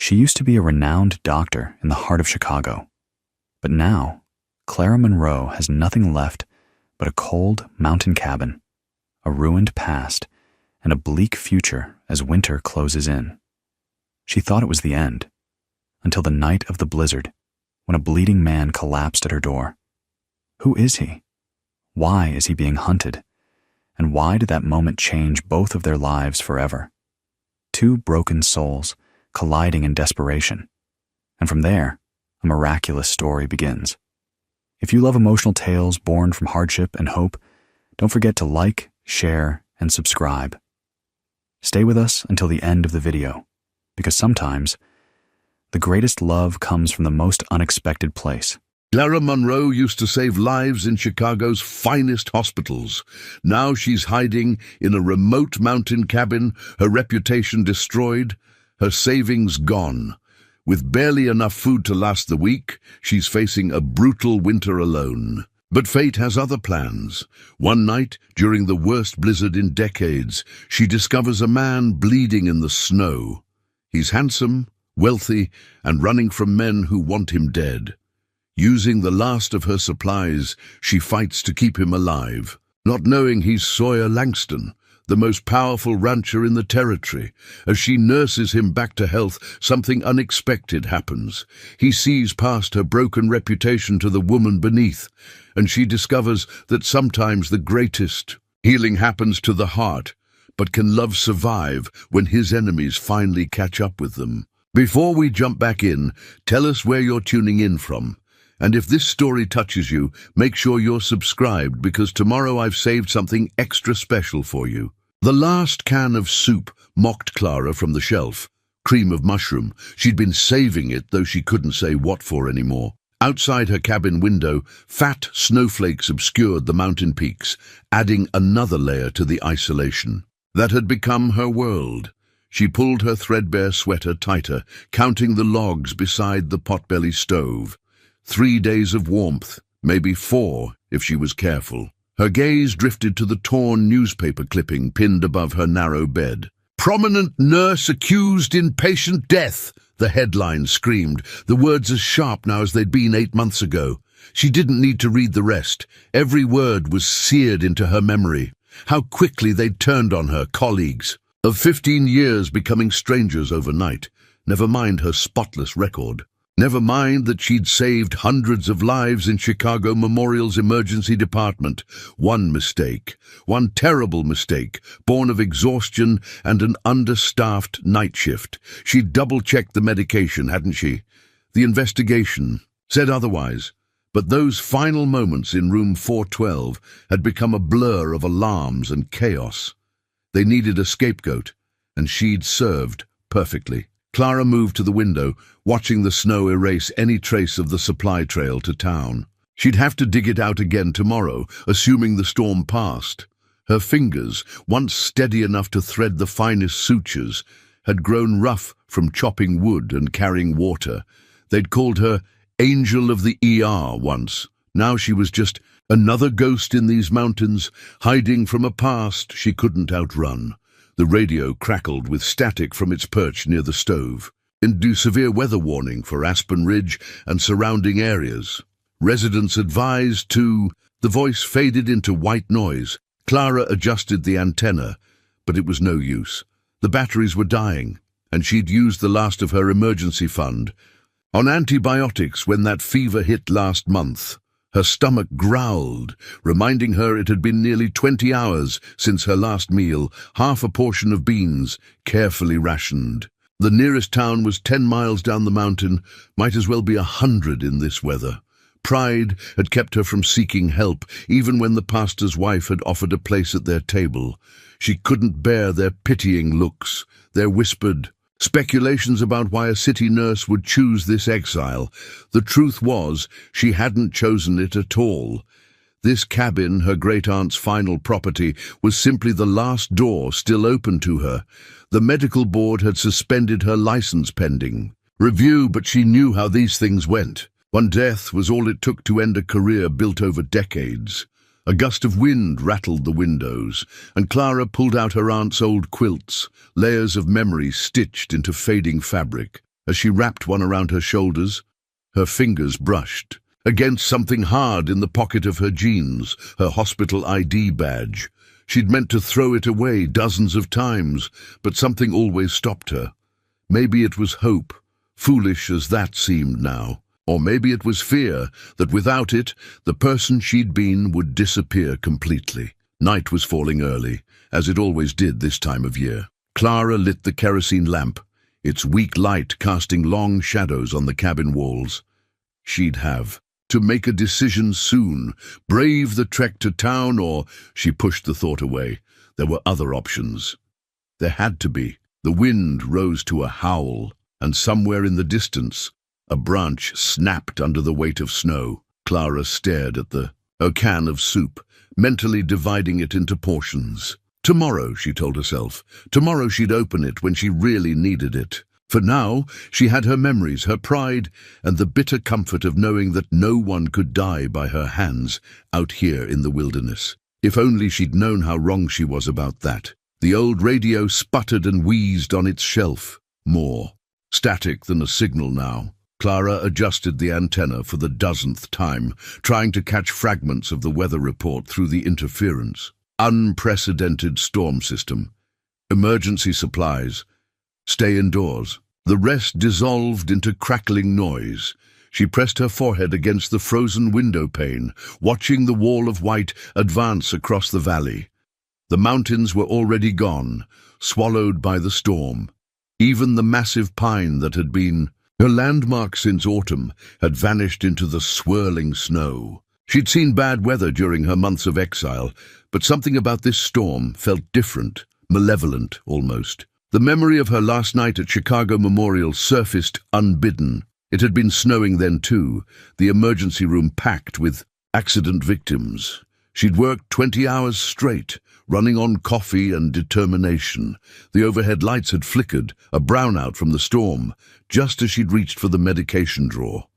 She used to be a renowned doctor in the heart of Chicago, but now Clara Monroe has nothing left but a cold mountain cabin, a ruined past, and a bleak future as winter closes in. She thought it was the end, until the night of the blizzard, when a bleeding man collapsed at her door. Who is he? Why is he being hunted? And why did that moment change both of their lives forever? Two broken souls colliding in desperation. And from there, a miraculous story begins. If you love emotional tales born from hardship and hope, don't forget to like, share, and subscribe. Stay with us until the end of the video, because sometimes the greatest love comes from the most unexpected place. Clara Monroe used to save lives in Chicago's finest hospitals. Now she's hiding in a remote mountain cabin, her reputation destroyed, her savings gone. With barely enough food to last the week, she's facing a brutal winter alone. But fate has other plans. One night, during the worst blizzard in decades, she discovers a man bleeding in the snow. He's handsome, wealthy, and running from men who want him dead. Using the last of her supplies, she fights to keep him alive, not knowing he's Sawyer Langston, the most powerful rancher in the territory. As she nurses him back to health, something unexpected happens. He sees past her broken reputation to the woman beneath, and she discovers that sometimes the greatest healing happens to the heart. But can love survive when his enemies finally catch up with them? Before we jump back in, tell us where you're tuning in from. And if this story touches you, make sure you're subscribed, because tomorrow I've saved something extra special for you. The last can of soup mocked Clara from the shelf. Cream of mushroom. She'd been saving it, though she couldn't say what for anymore. Outside her cabin window, fat snowflakes obscured the mountain peaks, adding another layer to the isolation. That had become her world. She pulled her threadbare sweater tighter, counting the logs beside the potbelly stove. 3 days of warmth, maybe 4 if she was careful. Her gaze drifted to the torn newspaper clipping pinned above her narrow bed. "Prominent nurse accused in patient death," the headline screamed, the words as sharp now as they'd been 8 months ago. She didn't need to read the rest. Every word was seared into her memory. How quickly they'd turned on her, colleagues. Of 15 years becoming strangers overnight. Never mind her spotless record. Never mind that she'd saved hundreds of lives in Chicago Memorial's emergency department. One mistake, one terrible mistake, born of exhaustion and an understaffed night shift. She'd double-checked the medication, hadn't she? The investigation said otherwise. But those final moments in room 412 had become a blur of alarms and chaos. They needed a scapegoat, and she'd served perfectly. Clara moved to the window, watching the snow erase any trace of the supply trail to town. She'd have to dig it out again tomorrow, assuming the storm passed. Her fingers, once steady enough to thread the finest sutures, had grown rough from chopping wood and carrying water. They'd called her Angel of the ER once. Now she was just another ghost in these mountains, hiding from a past she couldn't outrun. The radio crackled with static from its perch near the stove. Into severe weather warning for Aspen Ridge and surrounding areas. Residents advised to... The voice faded into white noise. Clara adjusted the antenna, but it was no use. The batteries were dying, and she'd used the last of her emergency fund. On antibiotics when that fever hit last month. Her stomach growled, reminding her it had been nearly 20 hours since her last meal, half a portion of beans, carefully rationed. The nearest town was 10 miles down the mountain, might as well be 100 in this weather. Pride had kept her from seeking help, even when the pastor's wife had offered a place at their table. She couldn't bear their pitying looks, their whispered speculations about why a city nurse would choose this exile. The truth was, she hadn't chosen it at all. This cabin, her great-aunt's final property, was simply the last door still open to her. The medical board had suspended her license pending review, but she knew how these things went. One death was all it took to end a career built over decades. A gust of wind rattled the windows, and Clara pulled out her aunt's old quilts, layers of memory stitched into fading fabric. As she wrapped one around her shoulders, her fingers brushed against something hard in the pocket of her jeans, her hospital ID badge. She'd meant to throw it away dozens of times, but something always stopped her. Maybe it was hope, foolish as that seemed now. Or maybe it was fear that without it, the person she'd been would disappear completely. Night was falling early, as it always did this time of year. Clara lit the kerosene lamp, its weak light casting long shadows on the cabin walls. She'd have to make a decision soon, brave the trek to town, or she pushed the thought away. There were other options. There had to be. The wind rose to a howl, and somewhere in the distance, a branch snapped under the weight of snow. Clara stared at a can of soup, mentally dividing it into portions. Tomorrow, she told herself. Tomorrow she'd open it when she really needed it. For now, she had her memories, her pride, and the bitter comfort of knowing that no one could die by her hands out here in the wilderness. If only she'd known how wrong she was about that. The old radio sputtered and wheezed on its shelf. More static than a signal now. Clara adjusted the antenna for the dozenth time, trying to catch fragments of the weather report through the interference. Unprecedented storm system. Emergency supplies. Stay indoors. The rest dissolved into crackling noise. She pressed her forehead against the frozen window pane, watching the wall of white advance across the valley. The mountains were already gone, swallowed by the storm. Even the massive pine that had been her landmark since autumn had vanished into the swirling snow. She'd seen bad weather during her months of exile, but something about this storm felt different, malevolent almost. The memory of her last night at Chicago Memorial surfaced unbidden. It had been snowing then too, the emergency room packed with accident victims. She'd worked 20 hours straight, running on coffee and determination. The overhead lights had flickered, a brownout from the storm, just as she'd reached for the medication drawer.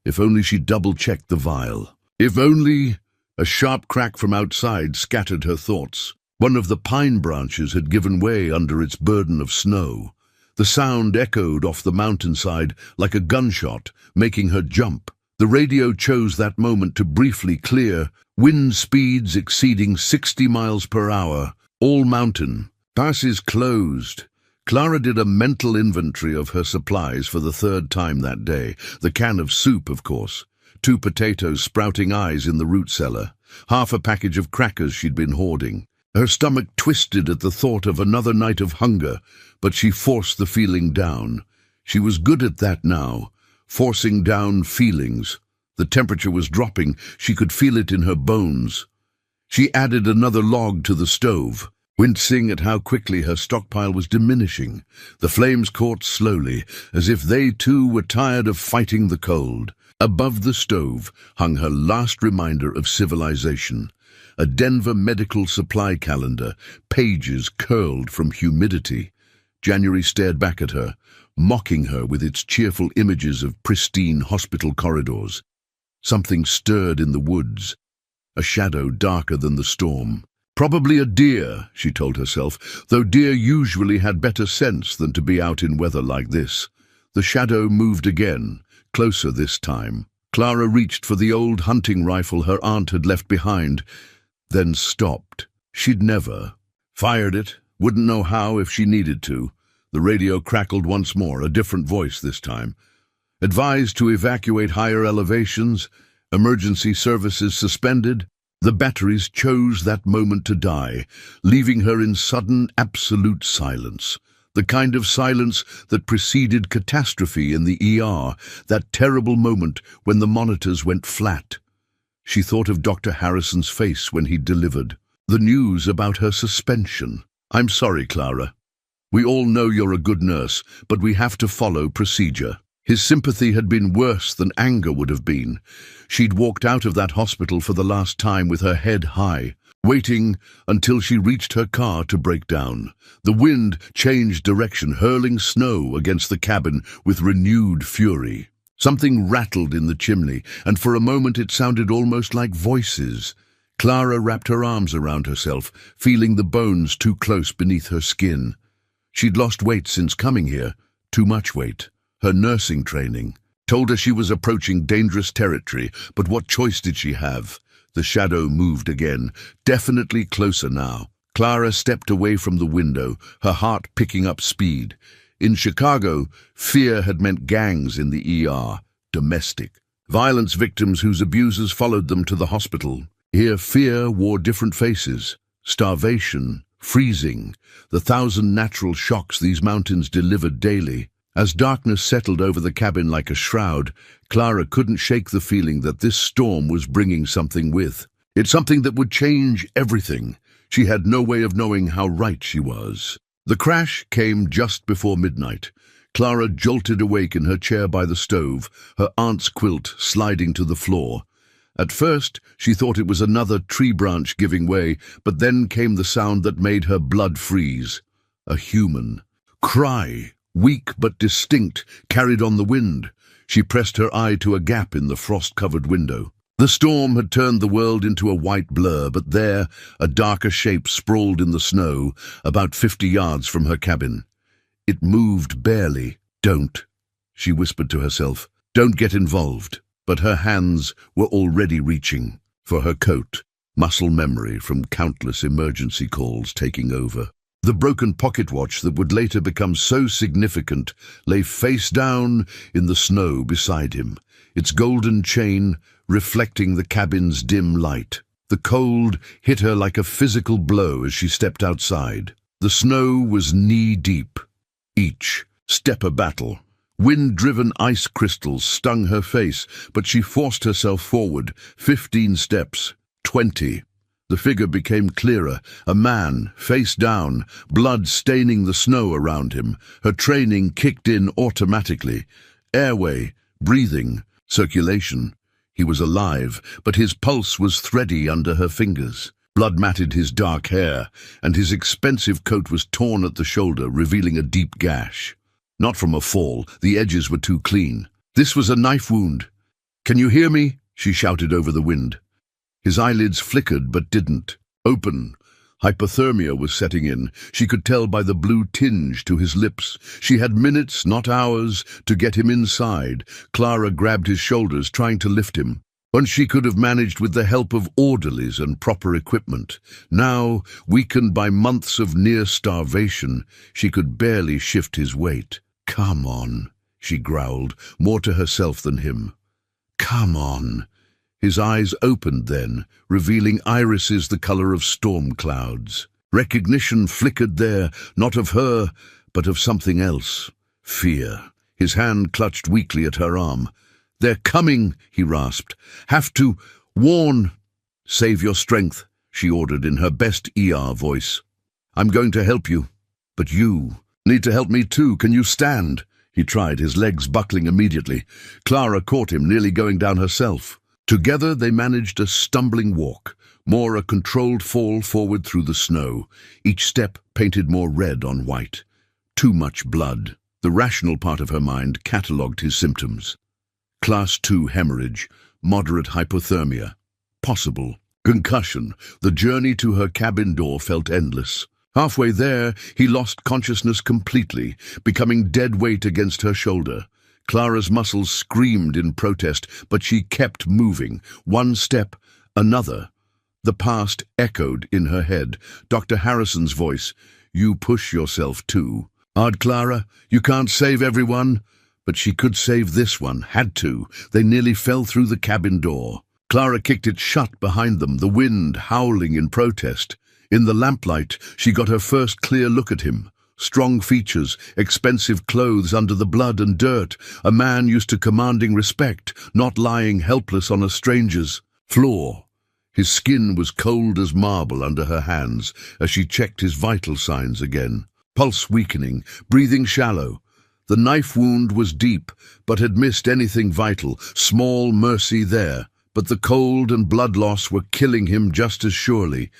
If only she'd double-checked the vial. If only... A sharp crack from outside scattered her thoughts. One of the pine branches had given way under its burden of snow. The sound echoed off the mountainside like a gunshot, making her jump. The radio chose that moment to briefly clear, wind speeds exceeding 60 miles per hour, all mountain. Passes closed. Clara did a mental inventory of her supplies for the third time that day. The can of soup, of course. 2 potatoes sprouting eyes in the root cellar. Half a package of crackers she'd been hoarding. Her stomach twisted at the thought of another night of hunger, but she forced the feeling down. She was good at that now, forcing down feelings. The temperature was dropping. She could feel it in her bones. She added another log to the stove, wincing at how quickly her stockpile was diminishing. The flames caught slowly, as if they too were tired of fighting the cold. Above the stove hung her last reminder of civilization. A Denver medical supply calendar, pages curled from humidity. January stared back at her, mocking her with its cheerful images of pristine hospital corridors. Something stirred in the woods, a shadow darker than the storm. Probably a deer, she told herself, though deer usually had better sense than to be out in weather like this. The shadow moved again, closer this time. Clara reached for the old hunting rifle her aunt had left behind, then stopped. She'd never fired it, wouldn't know how if she needed to. The radio crackled once more, a different voice this time. Advised to evacuate higher elevations, emergency services suspended. The batteries chose that moment to die, leaving her in sudden, absolute silence. The kind of silence that preceded catastrophe in the ER, that terrible moment when the monitors went flat. She thought of Dr. Harrison's face when he delivered the news about her suspension. "I'm sorry, Clara. We all know you're a good nurse, but we have to follow procedure." His sympathy had been worse than anger would have been. She'd walked out of that hospital for the last time with her head high, waiting until she reached her car to break down. The wind changed direction, hurling snow against the cabin with renewed fury. Something rattled in the chimney, and for a moment it sounded almost like voices. Clara wrapped her arms around herself, feeling the bones too close beneath her skin. She'd lost weight since coming here, too much weight. Her nursing training told her she was approaching dangerous territory, but what choice did she have? The shadow moved again, definitely closer now. Clara stepped away from the window, her heart picking up speed. In Chicago, fear had meant gangs in the ER, domestic. Violence victims whose abusers followed them to the hospital. Here, fear wore different faces. Starvation, freezing, the 1,000 natural shocks these mountains delivered daily. As darkness settled over the cabin like a shroud, Clara couldn't shake the feeling that this storm was bringing something with. It's something that would change everything. She had no way of knowing how right she was. The crash came just before midnight. Clara jolted awake in her chair by the stove, her aunt's quilt sliding to the floor. At first, she thought it was another tree branch giving way, but then came the sound that made her blood freeze. A human cry, weak but distinct, carried on the wind. She pressed her eye to a gap in the frost-covered window. The storm had turned the world into a white blur, but there, a darker shape sprawled in the snow, about 50 yards from her cabin. It moved barely. "Don't," she whispered to herself. "Don't get involved." But her hands were already reaching for her coat, muscle memory from countless emergency calls taking over. The broken pocket watch that would later become so significant lay face down in the snow beside him, its golden chain reflecting the cabin's dim light. The cold hit her like a physical blow as she stepped outside. The snow was knee-deep. Each step a battle. Wind-driven ice crystals stung her face, but she forced herself forward. 15 steps. 20. The figure became clearer. A man, face down, blood staining the snow around him. Her training kicked in automatically. Airway, breathing, circulation. He was alive, but his pulse was thready under her fingers. Blood matted his dark hair, and his expensive coat was torn at the shoulder, revealing a deep gash. Not from a fall, the edges were too clean. This was a knife wound. "Can you hear me?" she shouted over the wind. His eyelids flickered but didn't open. Hypothermia was setting in. She could tell by the blue tinge to his lips. She had minutes, not hours, to get him inside. Clara grabbed his shoulders, trying to lift him. Once she could have managed with the help of orderlies and proper equipment. Now, weakened by months of near starvation, she could barely shift his weight. "Come on," she growled, more to herself than him. "Come on." His eyes opened then, revealing irises the color of storm clouds. Recognition flickered there, not of her, but of something else. Fear. His hand clutched weakly at her arm. "They're coming," he rasped. "Have to warn." "Save your strength," she ordered in her best ER voice. "I'm going to help you. But you need to help me too. Can you stand?" He tried, his legs buckling immediately. Clara caught him, nearly going down herself. Together they managed a stumbling walk, more a controlled fall forward through the snow, each step painted more red on white. Too much blood. The rational part of her mind catalogued his symptoms. Class 2 hemorrhage, moderate hypothermia. Possible. Concussion. The journey to her cabin door felt endless. Halfway there, he lost consciousness completely, becoming dead weight against her shoulder. Clara's muscles screamed in protest, but she kept moving. One step, another. The past echoed in her head. Dr. Harrison's voice. "You push yourself too." "Hard, Clara, you can't save everyone." But she could save this one, had to. They nearly fell through the cabin door. Clara kicked it shut behind them, the wind howling in protest. In the lamplight, she got her first clear look at him. Strong features, expensive clothes under the blood and dirt, a man used to commanding respect, not lying helpless on a stranger's floor. His skin was cold as marble under her hands as she checked his vital signs again. Pulse weakening, breathing shallow. The knife wound was deep, but had missed anything vital, small mercy there. But the cold and blood loss were killing him just as surely.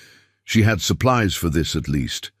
She had supplies for this at least.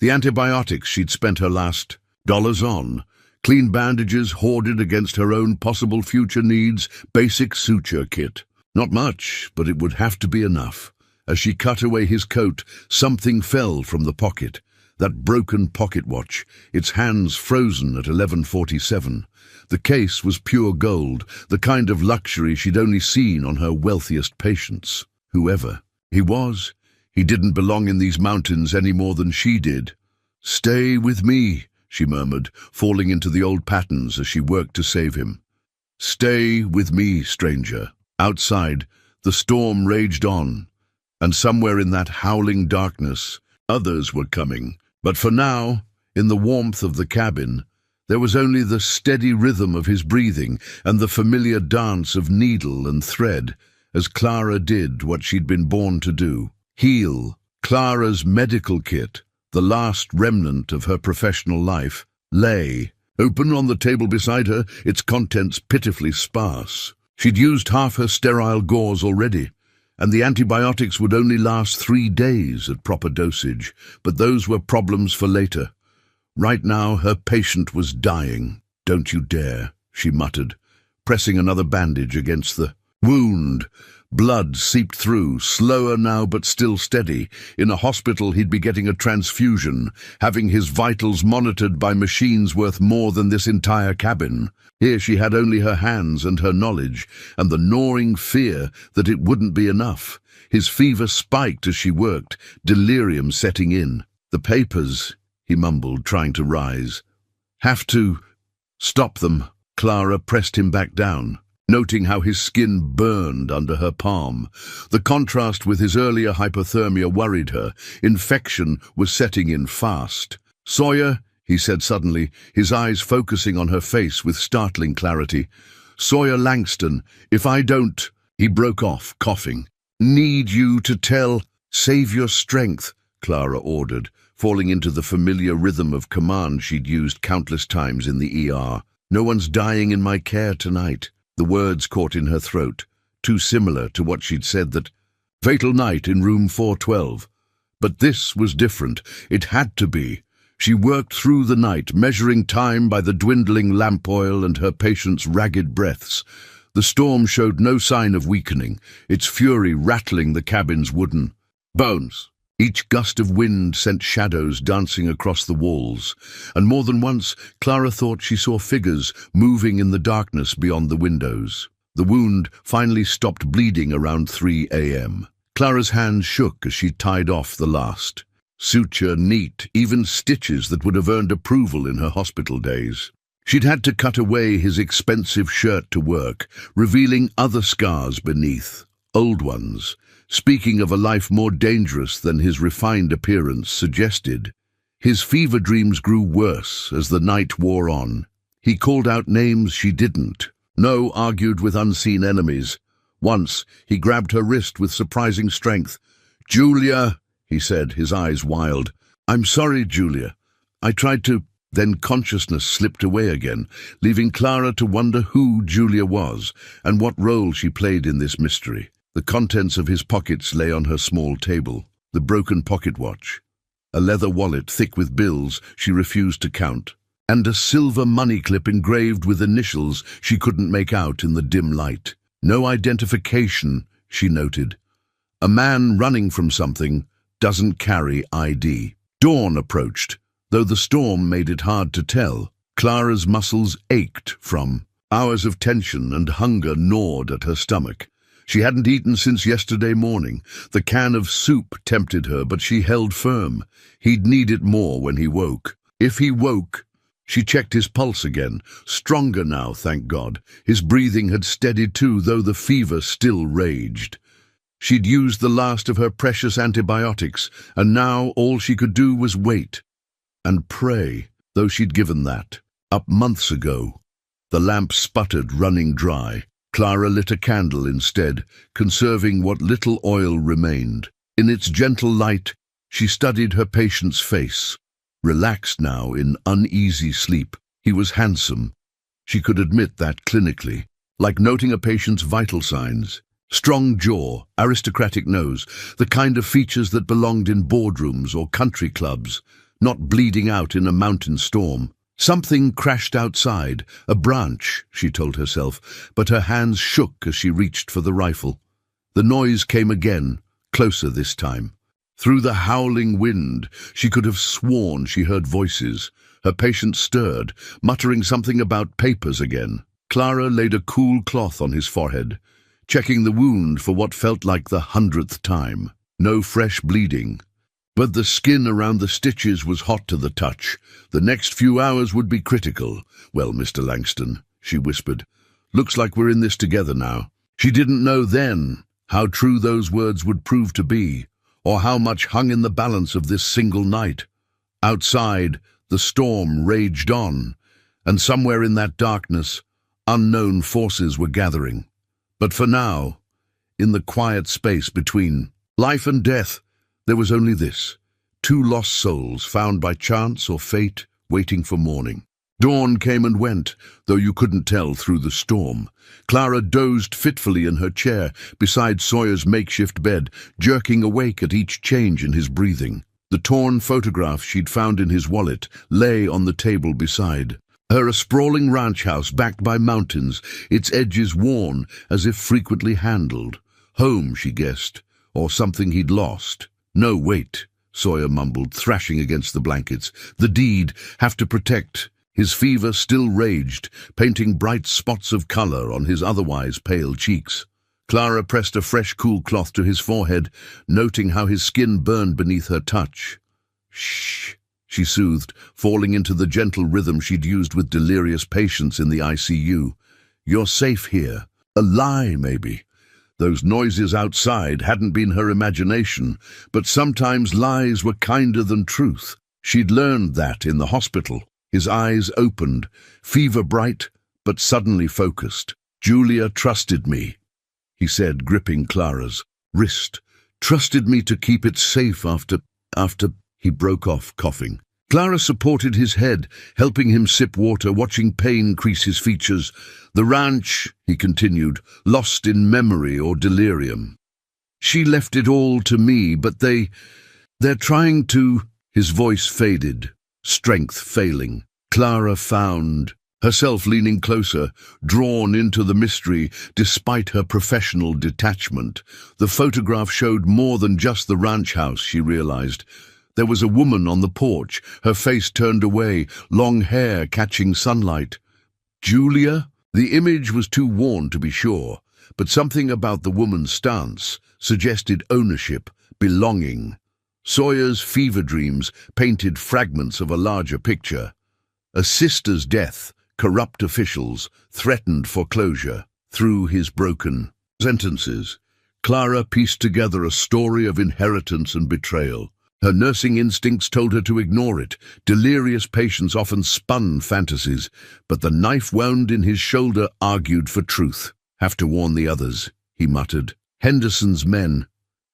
The antibiotics she'd spent her last dollars on, clean bandages hoarded against her own possible future needs, basic suture kit. Not much, but it would have to be enough. As she cut away his coat, something fell from the pocket. That broken pocket watch, its hands frozen at 11:47. The case was pure gold, the kind of luxury she'd only seen on her wealthiest patients. Whoever he was, he didn't belong in these mountains any more than she did. "Stay with me," she murmured, falling into the old patterns as she worked to save him. "Stay with me, stranger." Outside, the storm raged on, and somewhere in that howling darkness, others were coming. But for now, in the warmth of the cabin, there was only the steady rhythm of his breathing and the familiar dance of needle and thread, as Clara did what she'd been born to do: heal. Clara's medical kit, the last remnant of her professional life, lay open on the table beside her, its contents pitifully sparse. She'd used half her sterile gauze already, and the antibiotics would only last 3 days at proper dosage, but those were problems for later. Right now, her patient was dying. "Don't you dare," she muttered, pressing another bandage against the wound. Blood seeped through, slower now but still steady. In a hospital, he'd be getting a transfusion, having his vitals monitored by machines worth more than this entire cabin. Here she had only her hands and her knowledge, and the gnawing fear that it wouldn't be enough. His fever spiked as she worked, delirium setting in. "The papers," he mumbled, trying to rise. "Have to stop them." Clara pressed him back down, noting how his skin burned under her palm. The contrast with his earlier hypothermia worried her. Infection was setting in fast. "Sawyer," he said suddenly, his eyes focusing on her face with startling clarity. "Sawyer Langston, if I don't—" He broke off, coughing. "Need you to tell—" "Save your strength," Clara ordered, falling into the familiar rhythm of command she'd used countless times in the ER. "No one's dying in my care tonight." The words caught in her throat, too similar to what she'd said that fatal night in room 412. But this was different. It had to be. She worked through the night, measuring time by the dwindling lamp oil and her patient's ragged breaths. The storm showed no sign of weakening, its fury rattling the cabin's wooden bones. Each gust of wind sent shadows dancing across the walls, and more than once Clara thought she saw figures moving in the darkness beyond the windows. The wound finally stopped bleeding around 3 a.m. Clara's hands shook as she tied off the last. Suture neat, even stitches that would have earned approval in her hospital days. She'd had to cut away his expensive shirt to work, revealing other scars beneath, old ones, speaking of a life more dangerous than his refined appearance suggested. His fever dreams grew worse as the night wore on. He called out names she didn't. No argued with unseen enemies. Once, he grabbed her wrist with surprising strength. "Julia," he said, his eyes wild. "I'm sorry, Julia. I tried to—" Then consciousness slipped away again, leaving Clara to wonder who Julia was and what role she played in this mystery. The contents of his pockets lay on her small table. The broken pocket watch, a leather wallet thick with bills she refused to count, and a silver money clip engraved with initials she couldn't make out in the dim light. No identification, she noted. A man running from something doesn't carry ID. Dawn approached, though the storm made it hard to tell. Clara's muscles ached from hours of tension, and hunger gnawed at her stomach. She hadn't eaten since yesterday morning. The can of soup tempted her, but she held firm. He'd need it more when he woke. If he woke— She checked his pulse again. Stronger now, thank God. His breathing had steadied too, though the fever still raged. She'd used the last of her precious antibiotics, and now all she could do was wait. And pray, though she'd given that up months ago. The lamp sputtered, running dry. Clara lit a candle instead, conserving what little oil remained. In its gentle light, she studied her patient's face. Relaxed now in uneasy sleep, he was handsome. She could admit that clinically, like noting a patient's vital signs. Strong jaw, aristocratic nose, the kind of features that belonged in boardrooms or country clubs, not bleeding out in a mountain storm. Something crashed outside, a branch, she told herself, but her hands shook as she reached for the rifle. The noise came again, closer this time. Through the howling wind, she could have sworn she heard voices. Her patient stirred, muttering something about papers again. Clara laid a cool cloth on his forehead, checking the wound for what felt like the 100th time. No fresh bleeding, but the skin around the stitches was hot to the touch. The next few hours would be critical. "Well, Mr. Langston," she whispered, "looks like we're in this together now." She didn't know then how true those words would prove to be, or how much hung in the balance of this single night. Outside, the storm raged on, and somewhere in that darkness, unknown forces were gathering. But for now, in the quiet space between life and death, there was only this: two lost souls found by chance or fate, waiting for morning. Dawn came and went, though you couldn't tell through the storm. Clara dozed fitfully in her chair beside Sawyer's makeshift bed, jerking awake at each change in his breathing. The torn photograph she'd found in his wallet lay on the table beside her, a sprawling ranch house backed by mountains, its edges worn as if frequently handled. Home, she guessed, or something he'd lost. "No, wait," Sawyer mumbled, thrashing against the blankets. "The deed, have to protect." His fever still raged, painting bright spots of color on his otherwise pale cheeks. Clara pressed a fresh cool cloth to his forehead, noting how his skin burned beneath her touch. "Shh," she soothed, falling into the gentle rhythm she'd used with delirious patients in the ICU. "You're safe here." A lie, maybe. Those noises outside hadn't been her imagination, but sometimes lies were kinder than truth. She'd learned that in the hospital. His eyes opened, fever-bright, but suddenly focused. "Julia trusted me," he said, gripping Clara's wrist. "Trusted me to keep it safe after... He broke off, coughing. Clara supported his head, helping him sip water, watching pain crease his features. "The ranch," he continued, "lost in memory or delirium. She left it all to me, but they're trying to..." His voice faded, strength failing. Clara found herself leaning closer, drawn into the mystery despite her professional detachment. The photograph showed more than just the ranch house, she realized. There was a woman on the porch, her face turned away, long hair catching sunlight. Julia? The image was too worn to be sure, but something about the woman's stance suggested ownership, belonging. Sawyer's fever dreams painted fragments of a larger picture. A sister's death, corrupt officials, threatened foreclosure. Through his broken sentences, Clara pieced together a story of inheritance and betrayal. Her nursing instincts told her to ignore it. Delirious patients often spun fantasies, but the knife wound in his shoulder argued for truth. "Have to warn the others," he muttered. "Henderson's men,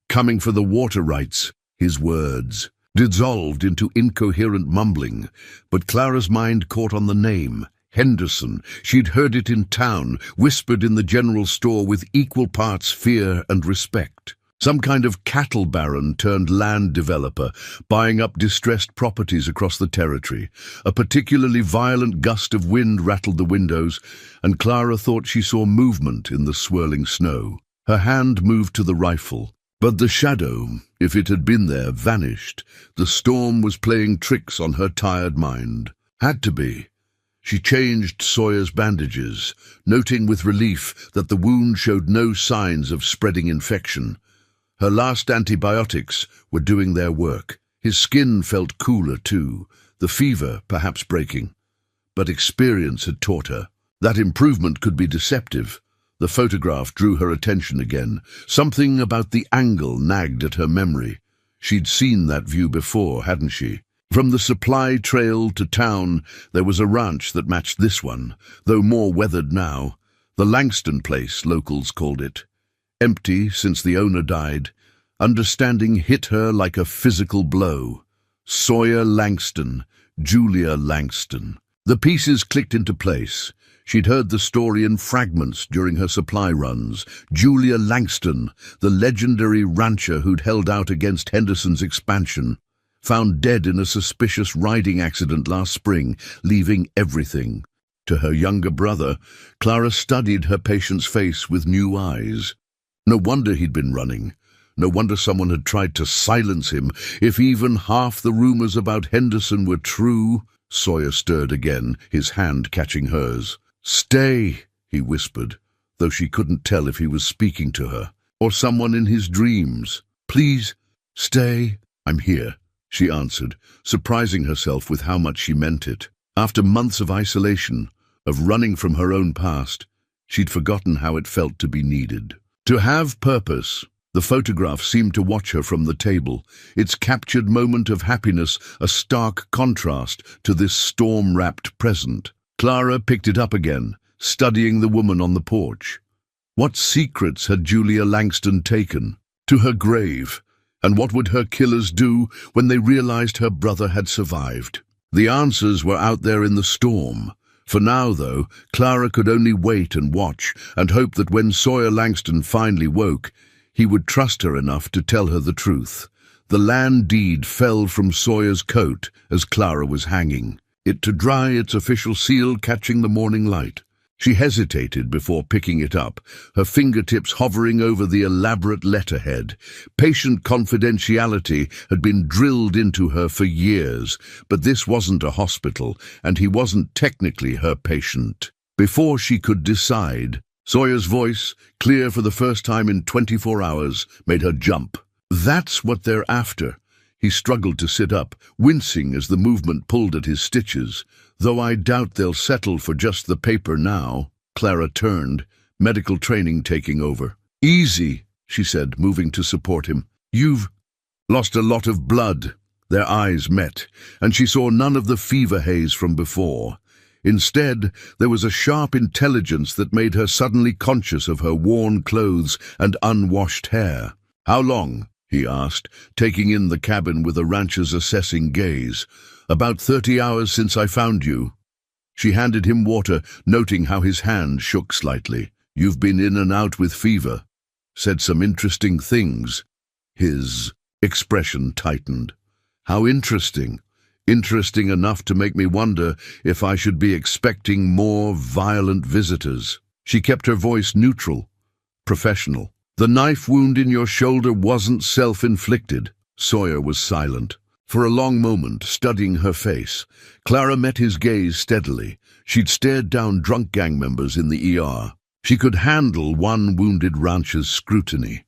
coming for the water rights." His words dissolved into incoherent mumbling, but Clara's mind caught on the name, Henderson. She'd heard it in town, whispered in the general store with equal parts fear and respect. Some kind of cattle baron turned land developer, buying up distressed properties across the territory. A particularly violent gust of wind rattled the windows, and Clara thought she saw movement in the swirling snow. Her hand moved to the rifle. But the shadow, if it had been there, vanished. The storm was playing tricks on her tired mind. Had to be. She changed Sawyer's bandages, noting with relief that the wound showed no signs of spreading infection. Her last antibiotics were doing their work. His skin felt cooler too, the fever perhaps breaking. But experience had taught her that improvement could be deceptive. The photograph drew her attention again. Something about the angle nagged at her memory. She'd seen that view before, hadn't she? From the supply trail to town, there was a ranch that matched this one, though more weathered now. The Langston place, locals called it. Empty since the owner died. Understanding hit her like a physical blow. Sawyer Langston, Julia Langston. The pieces clicked into place. She'd heard the story in fragments during her supply runs. Julia Langston, the legendary rancher who'd held out against Henderson's expansion, found dead in a suspicious riding accident last spring, leaving everything. To her younger brother, Clara studied her patient's face with new eyes. No wonder he'd been running. No wonder someone had tried to silence him. If even half the rumors about Henderson were true. Sawyer stirred again, his hand catching hers. "Stay," he whispered, though she couldn't tell if he was speaking to her or someone in his dreams. "Please, stay." "I'm here," she answered, surprising herself with how much she meant it. After months of isolation, of running from her own past, she'd forgotten how it felt to be needed. To have purpose. The photograph seemed to watch her from the table, its captured moment of happiness a stark contrast to this storm-wrapped present. Clara picked it up again, studying the woman on the porch. What secrets had Julia Langston taken? To her grave. And what would her killers do when they realized her brother had survived? The answers were out there in the storm. For now, though, Clara could only wait and watch and hope that when Sawyer Langston finally woke, he would trust her enough to tell her the truth. The land deed fell from Sawyer's coat as Clara was hanging, it to dry, its official seal catching the morning light. She hesitated before picking it up, her fingertips hovering over the elaborate letterhead. Patient confidentiality had been drilled into her for years, but this wasn't a hospital, and he wasn't technically her patient. Before she could decide, Sawyer's voice, clear for the first time in 24 hours, made her jump. "That's what they're after." He struggled to sit up, wincing as the movement pulled at his stitches. "Though I doubt they'll settle for just the paper now." Clara turned, medical training taking over. "Easy," she said, moving to support him. "You've lost a lot of blood." Their eyes met, and she saw none of the fever haze from before. Instead, there was a sharp intelligence that made her suddenly conscious of her worn clothes and unwashed hair. "How long?" he asked, taking in the cabin with a rancher's assessing gaze. "About 30 hours since I found you." She handed him water, noting how his hand shook slightly. "You've been in and out with fever. Said some interesting things." His expression tightened. "How interesting?" "Interesting enough to make me wonder if I should be expecting more violent visitors." She kept her voice neutral, professional. "The knife wound in your shoulder wasn't self-inflicted." Sawyer was silent. For a long moment, studying her face, Clara met his gaze steadily. She'd stared down drunk gang members in the ER. She could handle one wounded rancher's scrutiny.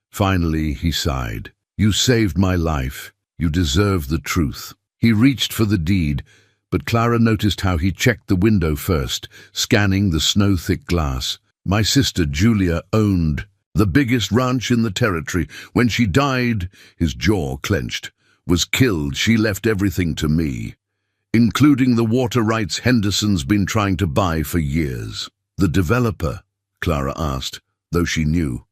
Finally, he sighed. "You saved my life. You deserve the truth." He reached for the deed, but Clara noticed how he checked the window first, scanning the snow-thick glass. "My sister Julia owned the biggest ranch in the territory. When she died," his jaw clenched, "was killed, she left everything to me, including the water rights Henderson's been trying to buy for years." "The developer?" Clara asked, though she knew.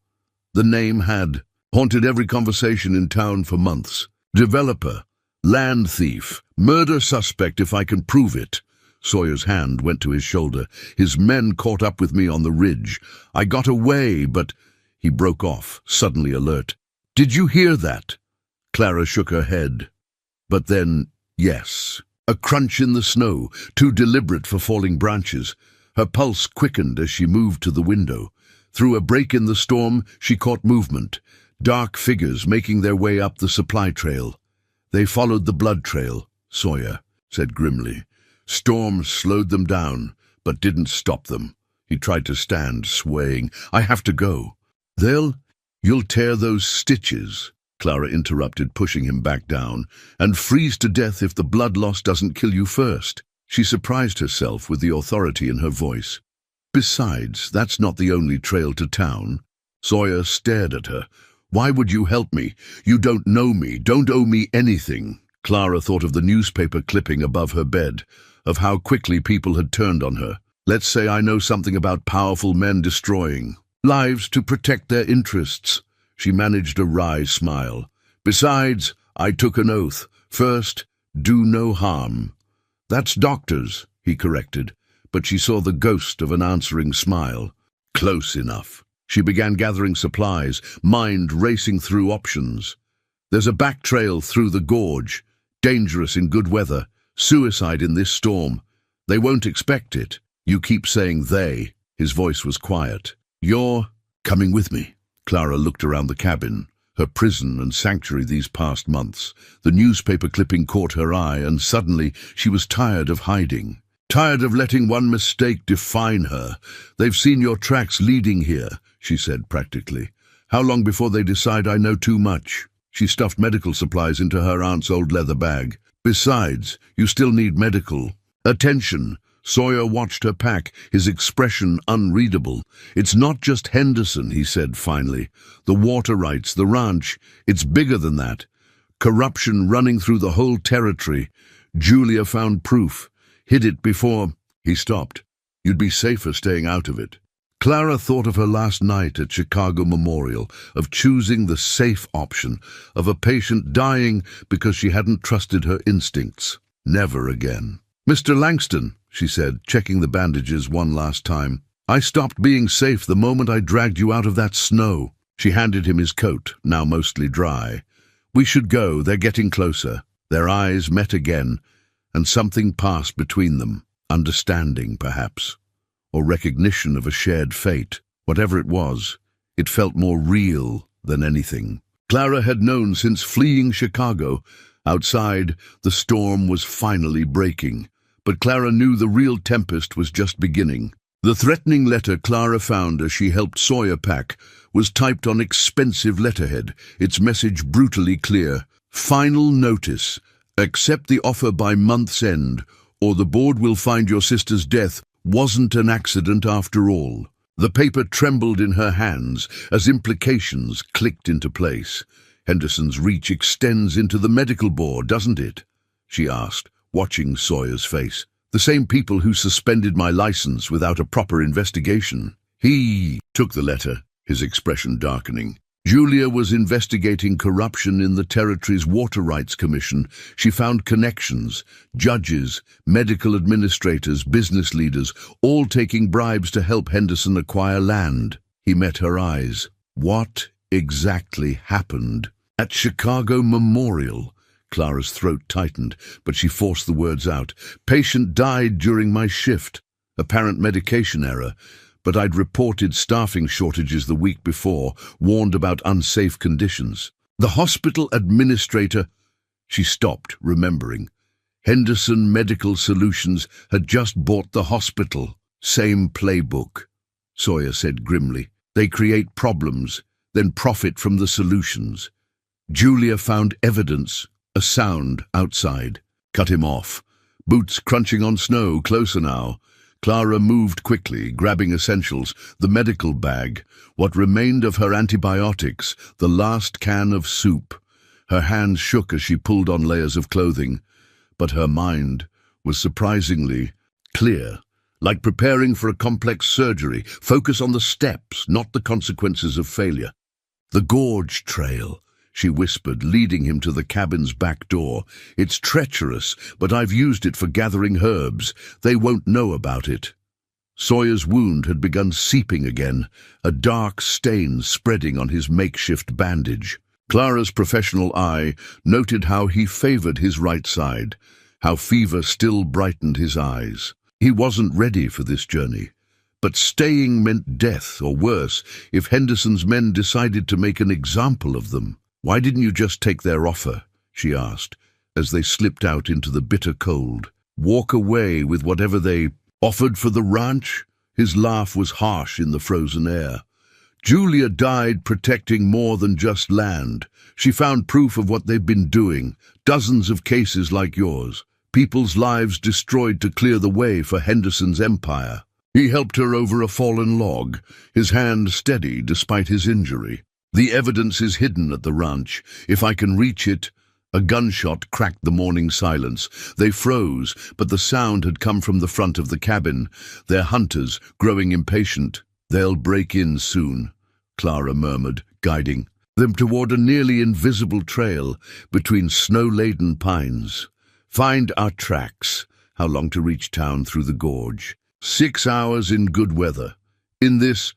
The name had haunted every conversation in town for months. "Developer. Land thief. Murder suspect if I can prove it." Sawyer's hand went to his shoulder. "His men caught up with me on the ridge. I got away, but—" He broke off, suddenly alert. "Did you hear that?" Clara shook her head. But then, yes. A crunch in the snow, too deliberate for falling branches. Her pulse quickened as she moved to the window. Through a break in the storm, she caught movement. Dark figures making their way up the supply trail. "They followed the blood trail," Sawyer said grimly. "Storm slowed them down, but didn't stop them." He tried to stand, swaying. "I have to go." You'll tear those stitches," Clara interrupted, pushing him back down, "and freeze to death if the blood loss doesn't kill you first." She surprised herself with the authority in her voice. "Besides, that's not the only trail to town." Sawyer stared at her. "Why would you help me? You don't know me, don't owe me anything." Clara thought of the newspaper clipping above her bed, of how quickly people had turned on her. "Let's say I know something about powerful men destroying lives to protect their interests." She managed a wry smile. "Besides, I took an oath. First, do no harm." "That's doctors," he corrected, but she saw the ghost of an answering smile. Close enough. She began gathering supplies, mind racing through options. "There's a back trail through the gorge. Dangerous in good weather. Suicide in this storm. They won't expect it." "You keep saying they." His voice was quiet. "You're coming with me." Clara looked around the cabin, her prison and sanctuary these past months. The newspaper clipping caught her eye, and suddenly she was tired of hiding. Tired of letting one mistake define her. "They've seen your tracks leading here," she said practically. "How long before they decide I know too much?" She stuffed medical supplies into her aunt's old leather bag. "Besides, you still need medical attention." Sawyer watched her pack, his expression unreadable. "It's not just Henderson," he said finally. "The water rights, the ranch, it's bigger than that. Corruption running through the whole territory. Julia found proof. Hid it before." He stopped. "You'd be safer staying out of it." Clara thought of her last night at Chicago Memorial, of choosing the safe option, of a patient dying because she hadn't trusted her instincts. Never again. "Mr. Langston," she said, checking the bandages one last time, "I stopped being safe the moment I dragged you out of that snow." She handed him his coat, now mostly dry. "We should go, they're getting closer." Their eyes met again, and something passed between them. Understanding, perhaps, or recognition of a shared fate. Whatever it was, it felt more real than anything. Clara had known since fleeing Chicago. Outside, the storm was finally breaking, but Clara knew the real tempest was just beginning. The threatening letter Clara found as she helped Sawyer pack was typed on expensive letterhead, its message brutally clear. "Final notice. Accept the offer by month's end, or the board will find your sister's death wasn't an accident after all." The paper trembled in her hands as implications clicked into place. "Henderson's reach extends into the medical board, doesn't it?" she asked, watching Sawyer's face. "The same people who suspended my license without a proper investigation." He took the letter, his expression darkening. Julia was investigating corruption in the territory's Water Rights Commission. She found connections, judges, medical administrators, business leaders, all taking bribes to help Henderson acquire land. He met her eyes. What exactly happened? At Chicago Memorial. Clara's throat tightened, but she forced the words out. "Patient died during my shift. Apparent medication error. But I'd reported staffing shortages the week before, warned about unsafe conditions. The hospital administrator..." She stopped, remembering. Henderson Medical Solutions had just bought the hospital. "Same playbook," Sawyer said grimly. "They create problems, then profit from the solutions." Julia found evidence, a sound outside. Cut him off. Boots crunching on snow, closer now. Clara moved quickly, grabbing essentials, the medical bag, what remained of her antibiotics, the last can of soup. Her hands shook as she pulled on layers of clothing, but her mind was surprisingly clear, like preparing for a complex surgery. Focus on the steps, not the consequences of failure. "The gorge trail," she whispered, leading him to the cabin's back door. "It's treacherous, but I've used it for gathering herbs. They won't know about it." Sawyer's wound had begun seeping again, a dark stain spreading on his makeshift bandage. Clara's professional eye noted how he favored his right side, how fever still brightened his eyes. He wasn't ready for this journey. But staying meant death, or worse, if Henderson's men decided to make an example of them. "Why didn't you just take their offer?" she asked, as they slipped out into the bitter cold. "Walk away with whatever they offered for the ranch?" His laugh was harsh in the frozen air. "Julia died protecting more than just land. She found proof of what they've been doing, dozens of cases like yours, people's lives destroyed to clear the way for Henderson's empire." He helped her over a fallen log, his hand steady despite his injury. "The evidence is hidden at the ranch. If I can reach it..." A gunshot cracked the morning silence. They froze, but the sound had come from the front of the cabin. Their hunters, growing impatient. "They'll break in soon," Clara murmured, guiding them toward a nearly invisible trail between snow-laden pines. "Find our tracks." How long to reach town through the gorge? 6 hours in good weather. In this,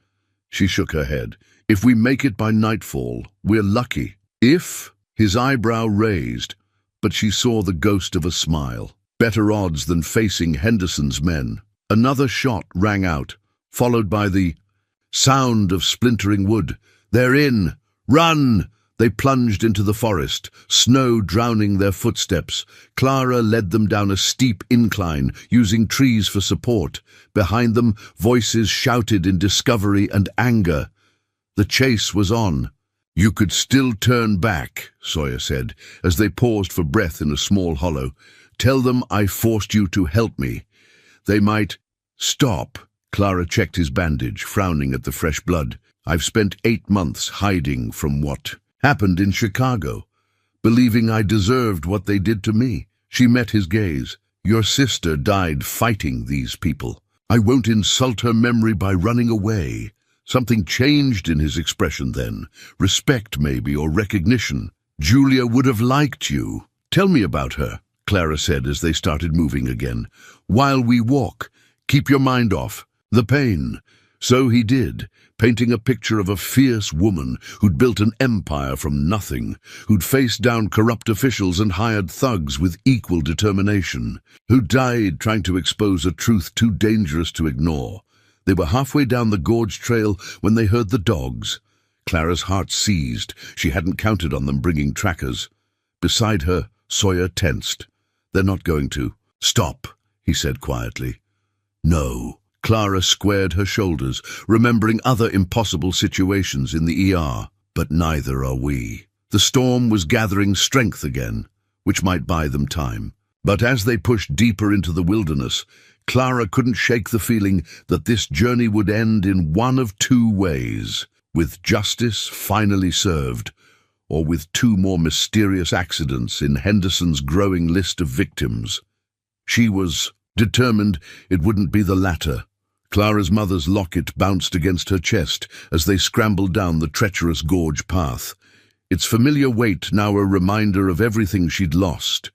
she shook her head. "If we make it by nightfall, we're lucky." "If?" His eyebrow raised, but she saw the ghost of a smile. Better odds than facing Henderson's men. Another shot rang out, followed by the sound of splintering wood. "They're in! Run!" They plunged into the forest, snow drowning their footsteps. Clara led them down a steep incline, using trees for support. Behind them, voices shouted in discovery and anger. The chase was on. "You could still turn back," Sawyer said, as they paused for breath in a small hollow. "Tell them I forced you to help me. They might—" "Stop." Clara checked his bandage, frowning at the fresh blood. "I've spent 8 months hiding from what happened in Chicago, believing I deserved what they did to me." She met his gaze. "Your sister died fighting these people. I won't insult her memory by running away." Something changed in his expression then. Respect, maybe, or recognition. "Julia would have liked you. Tell me about her," Clara said as they started moving again. "While we walk, keep your mind off the pain." So he did, painting a picture of a fierce woman who'd built an empire from nothing, who'd faced down corrupt officials and hired thugs with equal determination, who died trying to expose a truth too dangerous to ignore. They were halfway down the gorge trail when they heard the dogs. Clara's heart seized. She hadn't counted on them bringing trackers. Beside her, Sawyer tensed. "They're not going to." "Stop," he said quietly. "No." Clara squared her shoulders, remembering other impossible situations in the ER. "But neither are we." The storm was gathering strength again, which might buy them time. But as they pushed deeper into the wilderness, Clara couldn't shake the feeling that this journey would end in one of 2 ways, with justice finally served, or with 2 more mysterious accidents in Henderson's growing list of victims. She was determined it wouldn't be the latter. Clara's mother's locket bounced against her chest as they scrambled down the treacherous gorge path. Its familiar weight now a reminder of everything she'd lost,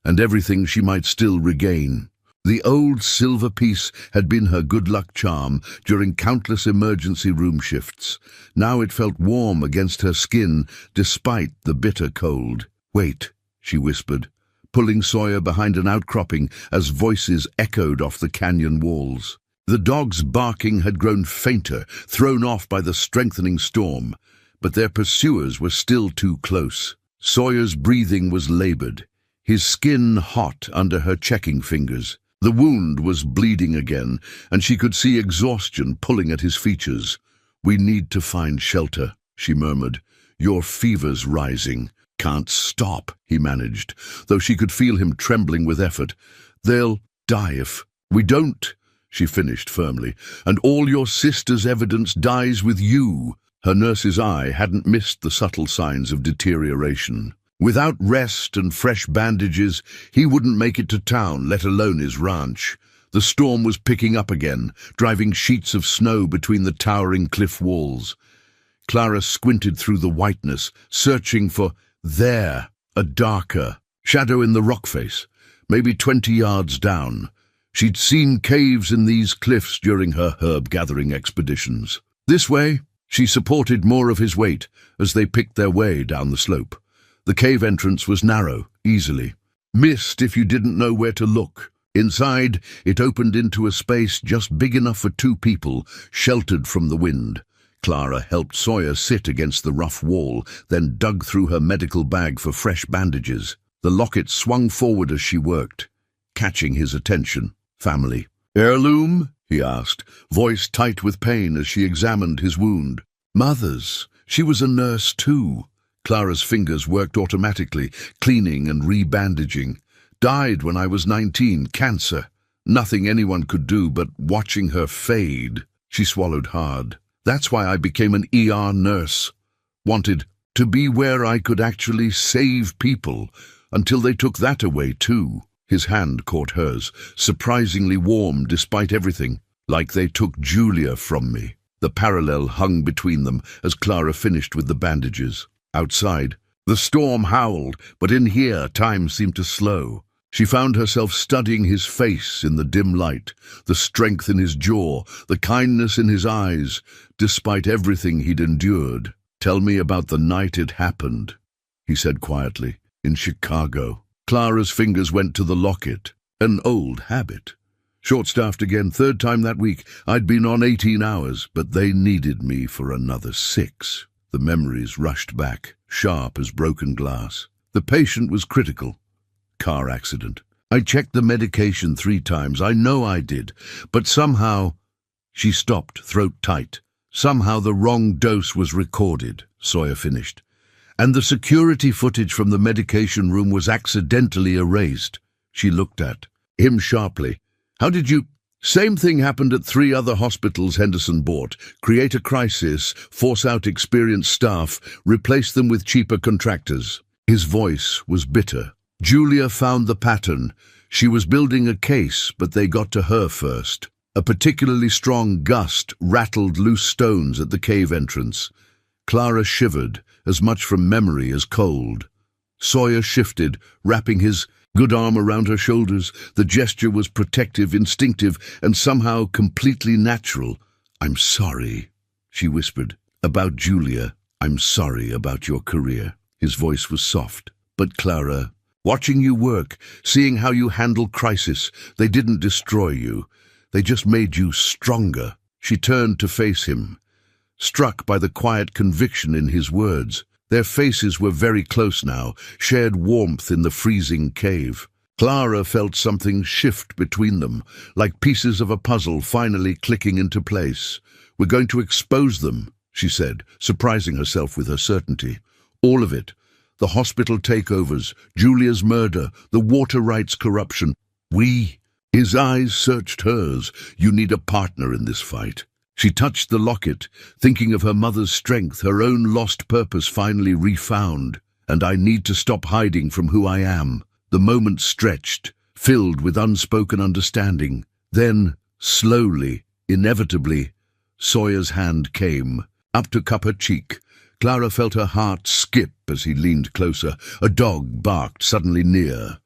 and everything she might still regain. The old silver piece had been her good luck charm during countless emergency room shifts. Now it felt warm against her skin despite the bitter cold. "Wait," she whispered, pulling Sawyer behind an outcropping as voices echoed off the canyon walls. The dogs' barking had grown fainter, thrown off by the strengthening storm, but their pursuers were still too close. Sawyer's breathing was labored, his skin hot under her checking fingers. The wound was bleeding again, and she could see exhaustion pulling at his features. "We need to find shelter," she murmured. "Your fever's rising." "Can't stop," he managed, though she could feel him trembling with effort. "They'll die if we don't," she finished firmly. "And all your sister's evidence dies with you." Her nurse's eye hadn't missed the subtle signs of deterioration. Without rest and fresh bandages, he wouldn't make it to town, let alone his ranch. The storm was picking up again, driving sheets of snow between the towering cliff walls. Clara squinted through the whiteness, searching for there, a darker shadow in the rock face, maybe 20 yards down. She'd seen caves in these cliffs during her herb-gathering expeditions. "This way." She supported more of his weight as they picked their way down the slope. The cave entrance was narrow, easily missed if you didn't know where to look. Inside, it opened into a space just big enough for 2 people, sheltered from the wind. Clara helped Sawyer sit against the rough wall, then dug through her medical bag for fresh bandages. The locket swung forward as she worked, catching his attention. "Family." "Heirloom?" he asked, voice tight with pain as she examined his wound. "Mother's. She was a nurse too." Clara's fingers worked automatically, cleaning and rebandaging. "Died when I was 19, cancer. Nothing anyone could do but watching her fade." She swallowed hard. "That's why I became an ER nurse. Wanted to be where I could actually save people, until they took that away too." His hand caught hers, surprisingly warm despite everything, like they took Julia from me. The parallel hung between them as Clara finished with the bandages. Outside, the storm howled, but in here time seemed to slow. She found herself studying his face in the dim light, the strength in his jaw, the kindness in his eyes, despite everything he'd endured. "Tell me about the night it happened," he said quietly, "in Chicago." Clara's fingers went to the locket, an old habit. Short-staffed again, 3rd time that week. I'd been on 18 hours, but they needed me for another 6. The memories rushed back, sharp as broken glass. The patient was critical. Car accident. I checked the medication 3 times. I know I did. But somehow... She stopped, throat tight. Somehow the wrong dose was recorded, Sawyer finished. And the security footage from the medication room was accidentally erased. She looked at him sharply. How did you... Same thing happened at 3 other hospitals Henderson bought. Create a crisis, force out experienced staff, replace them with cheaper contractors. His voice was bitter. Julia found the pattern. She was building a case, but they got to her first. A particularly strong gust rattled loose stones at the cave entrance. Clara shivered, as much from memory as cold. Sawyer shifted, wrapping his good arm around her shoulders. The gesture was protective, instinctive, and somehow completely natural. "I'm sorry," she whispered. "About Julia. I'm sorry about your career." His voice was soft. "But Clara, watching you work, seeing how you handle crisis, they didn't destroy you. They just made you stronger." She turned to face him, struck by the quiet conviction in his words. Their faces were very close now, shared warmth in the freezing cave. Clara felt something shift between them, like pieces of a puzzle finally clicking into place. "We're going to expose them," she said, surprising herself with her certainty. "All of it. The hospital takeovers, Julia's murder, the water rights corruption. We..." His eyes searched hers. "You need a partner in this fight." She touched the locket, thinking of her mother's strength, her own lost purpose finally refound. "And I need to stop hiding from who I am." The moment stretched, filled with unspoken understanding. Then, slowly, inevitably, Sawyer's hand came, up to cup her cheek. Clara felt her heart skip as he leaned closer. A dog barked suddenly near.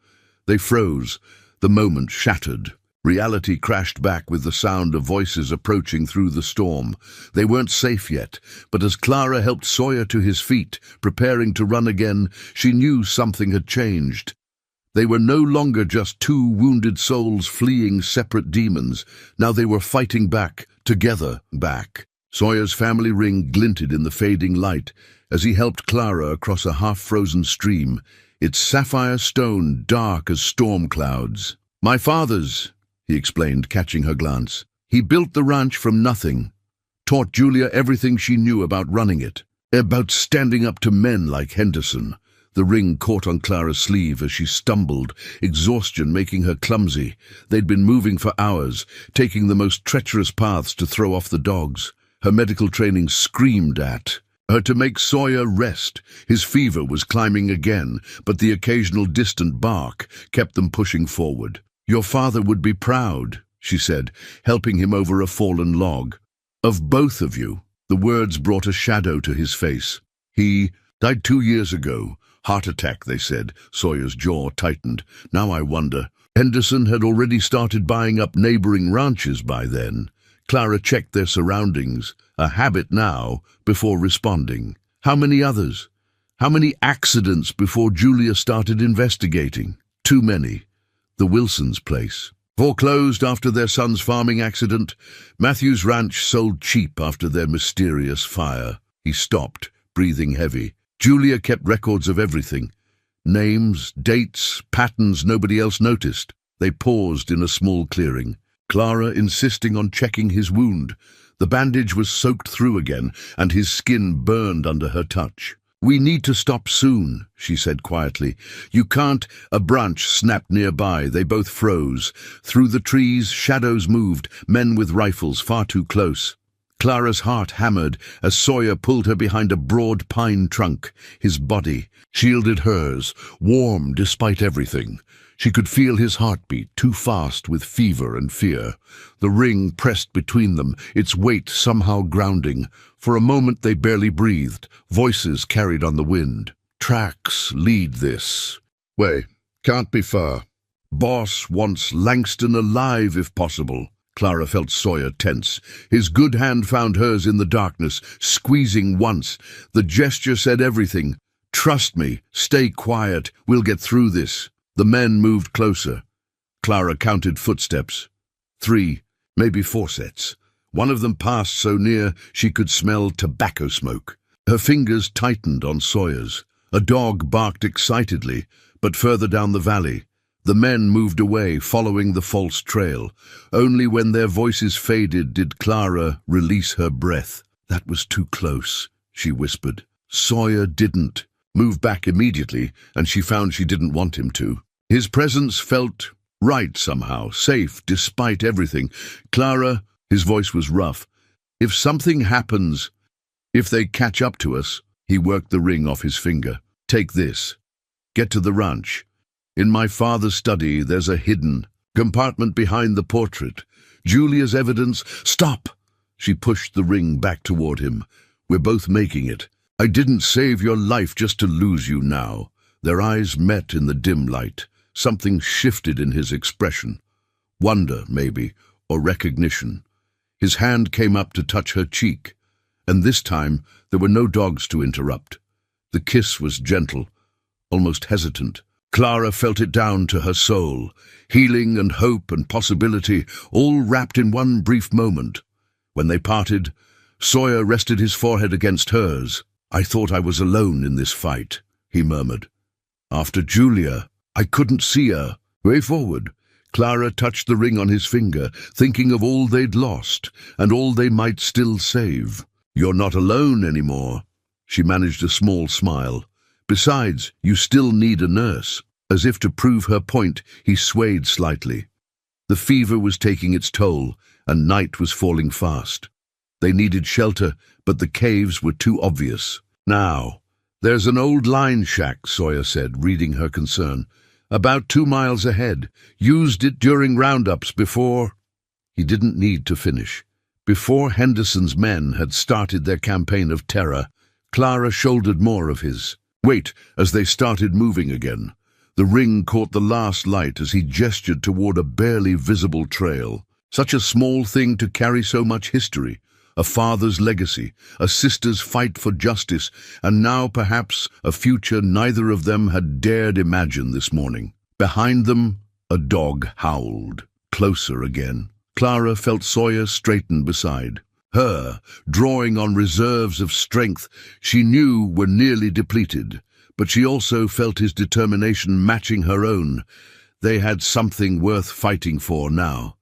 They froze, the moment shattered. Reality crashed back with the sound of voices approaching through the storm. They weren't safe yet, but as Clara helped Sawyer to his feet, preparing to run again, she knew something had changed. They were no longer just 2 wounded souls fleeing separate demons. Now they were fighting back, together back. Sawyer's family ring glinted in the fading light as he helped Clara across a half-frozen stream, its sapphire stone dark as storm clouds. "My father's," he explained, catching her glance. "He built the ranch from nothing, taught Julia everything she knew about running it, about standing up to men like Henderson." The ring caught on Clara's sleeve as she stumbled, exhaustion making her clumsy. They'd been moving for hours, taking the most treacherous paths to throw off the dogs. Her medical training screamed at her to make Sawyer rest. His fever was climbing again, but the occasional distant bark kept them pushing forward. "Your father would be proud," she said, helping him over a fallen log. "Of both of you." The words brought a shadow to his face. "He died 2 years ago. Heart attack, they said." Sawyer's jaw tightened. "Now I wonder." Henderson had already started buying up neighboring ranches by then. Clara checked their surroundings, a habit now, before responding. How many others? How many accidents before Julia started investigating? Too many. The Wilsons' place. Foreclosed after their son's farming accident. Matthew's ranch sold cheap after their mysterious fire. He stopped, breathing heavy. Julia kept records of everything. Names, dates, patterns nobody else noticed. They paused in a small clearing. Clara insisting on checking his wound. The bandage was soaked through again, and his skin burned under her touch. "We need to stop soon," she said quietly. "You can't..." A branch snapped nearby. They both froze. Through the trees, shadows moved, men with rifles far too close. Clara's heart hammered as Sawyer pulled her behind a broad pine trunk. His body shielded hers, warm despite everything. She could feel his heartbeat, too fast with fever and fear. The ring pressed between them, its weight somehow grounding. For a moment they barely breathed, voices carried on the wind. "Tracks lead this way. Can't be far. Boss wants Langston alive if possible." Clara felt Sawyer tense. His good hand found hers in the darkness, squeezing once. The gesture said everything. "Trust me, stay quiet, we'll get through this." The men moved closer. Clara counted footsteps. 3, maybe 4 sets. One of them passed so near she could smell tobacco smoke. Her fingers tightened on Sawyer's. A dog barked excitedly, but further down the valley, the men moved away, following the false trail. Only when their voices faded did Clara release her breath. "That was too close," she whispered. Sawyer didn't move back immediately, and she found she didn't want him to. His presence felt right somehow, safe despite everything. "Clara," his voice was rough, "if something happens, if they catch up to us," he worked the ring off his finger. "Take this. Get to the ranch. In my father's study, there's a hidden compartment behind the portrait. Julia's evidence—" "Stop!" She pushed the ring back toward him. "We're both making it. I didn't save your life just to lose you now." Their eyes met in the dim light. Something shifted in his expression. Wonder, maybe, or recognition. His hand came up to touch her cheek, and this time there were no dogs to interrupt. The kiss was gentle, almost hesitant. Clara felt it down to her soul, healing and hope and possibility, all wrapped in one brief moment. When they parted, Sawyer rested his forehead against hers. "I thought I was alone in this fight," he murmured. "After Julia, I couldn't see her." Way forward, Clara touched the ring on his finger, thinking of all they'd lost and all they might still save. "You're not alone anymore." She managed a small smile. "Besides, you still need a nurse." As if to prove her point, he swayed slightly. The fever was taking its toll, and night was falling fast. They needed shelter, but the caves were too obvious. "Now, there's an old line shack," Sawyer said, reading her concern. "About 2 miles ahead. Used it during roundups before—" He didn't need to finish. Before Henderson's men had started their campaign of terror, Clara shouldered more of his. "Wait," as they started moving again. The ring caught the last light as he gestured toward a barely visible trail. Such a small thing to carry so much history. A father's legacy, a sister's fight for justice, and now perhaps a future neither of them had dared imagine this morning. Behind them, a dog howled. Closer again. Clara felt Sawyer straighten beside her, drawing on reserves of strength she knew were nearly depleted. But she also felt his determination matching her own. They had something worth fighting for now.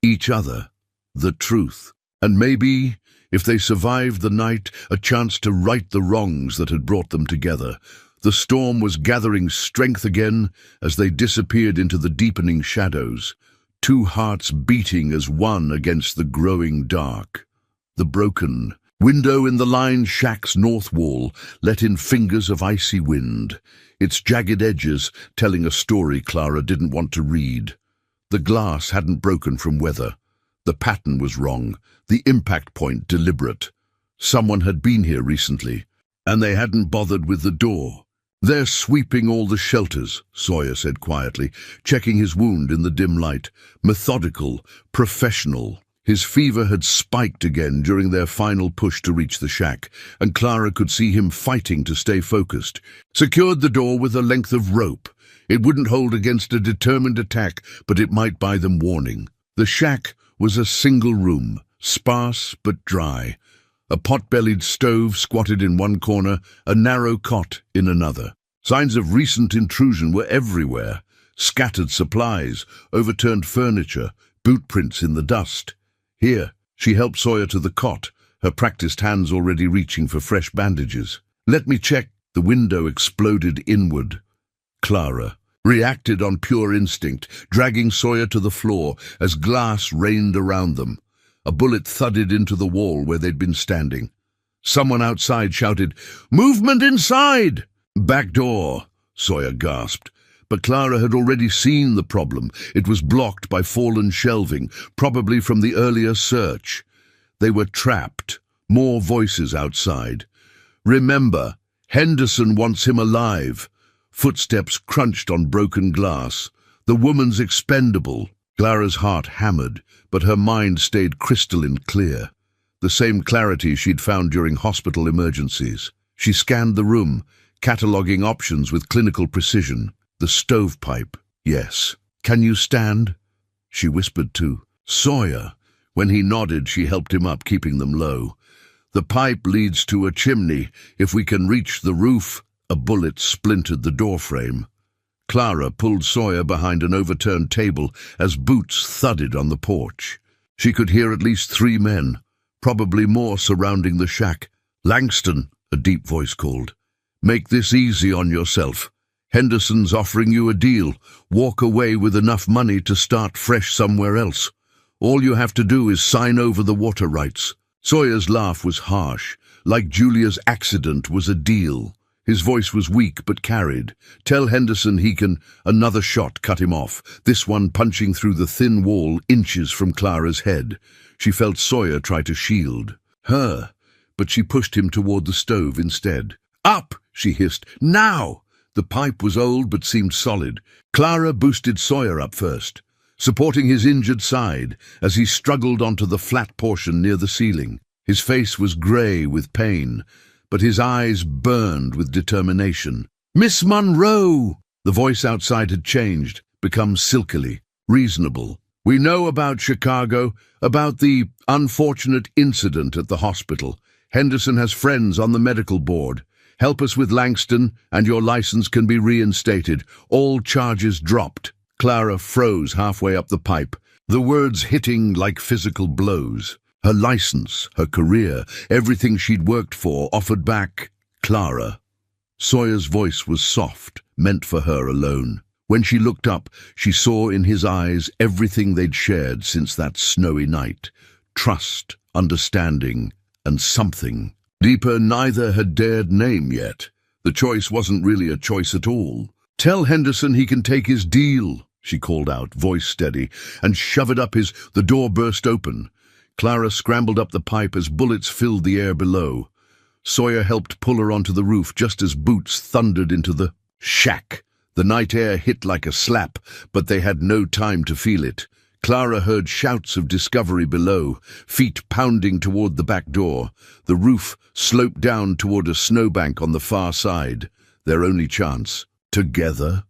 Each other. The truth. And maybe, if they survived the night, a chance to right the wrongs that had brought them together. The storm was gathering strength again as they disappeared into the deepening shadows. 2 hearts beating as one against the growing dark. The broken window in the lined shack's north wall let in fingers of icy wind, its jagged edges telling a story Clara didn't want to read. The glass hadn't broken from weather. The pattern was wrong, the impact point deliberate. Someone had been here recently, and they hadn't bothered with the door. "They're sweeping all the shelters," Sawyer said quietly, checking his wound in the dim light. Methodical, professional. His fever had spiked again during their final push to reach the shack, and Clara could see him fighting to stay focused. Secured the door with a length of rope. It wouldn't hold against a determined attack, but it might buy them warning. The shack was a single room, sparse but dry. A pot-bellied stove squatted in one corner, a narrow cot in another. Signs of recent intrusion were everywhere. Scattered supplies, overturned furniture, boot prints in the dust. Here, she helped Sawyer to the cot, her practiced hands already reaching for fresh bandages. "Let me check." The window exploded inward. Clara reacted on pure instinct, dragging Sawyer to the floor as glass rained around them. A bullet thudded into the wall where they'd been standing. Someone outside shouted, "Movement inside!" "Back door," Sawyer gasped. But Clara had already seen the problem. It was blocked by fallen shelving, probably from the earlier search. They were trapped. More voices outside. "Remember, Henderson wants him alive." Footsteps crunched on broken glass. The woman's expendable. Clara's heart hammered, but her mind stayed crystalline clear. The same clarity she'd found during hospital emergencies. She scanned the room, cataloguing options with clinical precision. The stovepipe, yes. "Can you stand?" she whispered to Sawyer. When he nodded, she helped him up, keeping them low. The pipe leads to a chimney. If we can reach the roof. A bullet splintered the doorframe. Clara pulled Sawyer behind an overturned table as boots thudded on the porch. She could hear at least 3 men, probably more, surrounding the shack. "Langston," a deep voice called. "Make this easy on yourself. Henderson's offering you a deal. Walk away with enough money to start fresh somewhere else. All you have to do is sign over the water rights." Sawyer's laugh was harsh, like Julia's accident was a deal. His voice was weak but carried. "Tell Henderson he can—" Another shot cut him off, this one punching through the thin wall inches from Clara's head. She felt Sawyer try to shield her, but she pushed him toward the stove instead. "Up!" she hissed. "Now!" The pipe was old but seemed solid. Clara boosted Sawyer up first, supporting his injured side as he struggled onto the flat portion near the ceiling. His face was grey with pain, but his eyes burned with determination. "Miss Monroe!" The voice outside had changed, become silkily, reasonable. "We know about Chicago, about the unfortunate incident at the hospital. Henderson has friends on the medical board. Help us with Langston, and your license can be reinstated. All charges dropped." Clara froze halfway up the pipe, the words hitting like physical blows. Her license, her career, everything she'd worked for, offered back. Clara. Sawyer's voice was soft, meant for her alone. When she looked up, she saw in his eyes everything they'd shared since that snowy night. Trust, understanding, and something deeper neither had dared name yet. The choice wasn't really a choice at all. "Tell Henderson he can take his deal," she called out, voice steady, "and shove it up his—" The door burst open. Clara scrambled up the pipe as bullets filled the air below. Sawyer helped pull her onto the roof just as boots thundered into the shack. The night air hit like a slap, but they had no time to feel it. Clara heard shouts of discovery below, feet pounding toward the back door. The roof sloped down toward a snowbank on the far side. Their only chance. Together?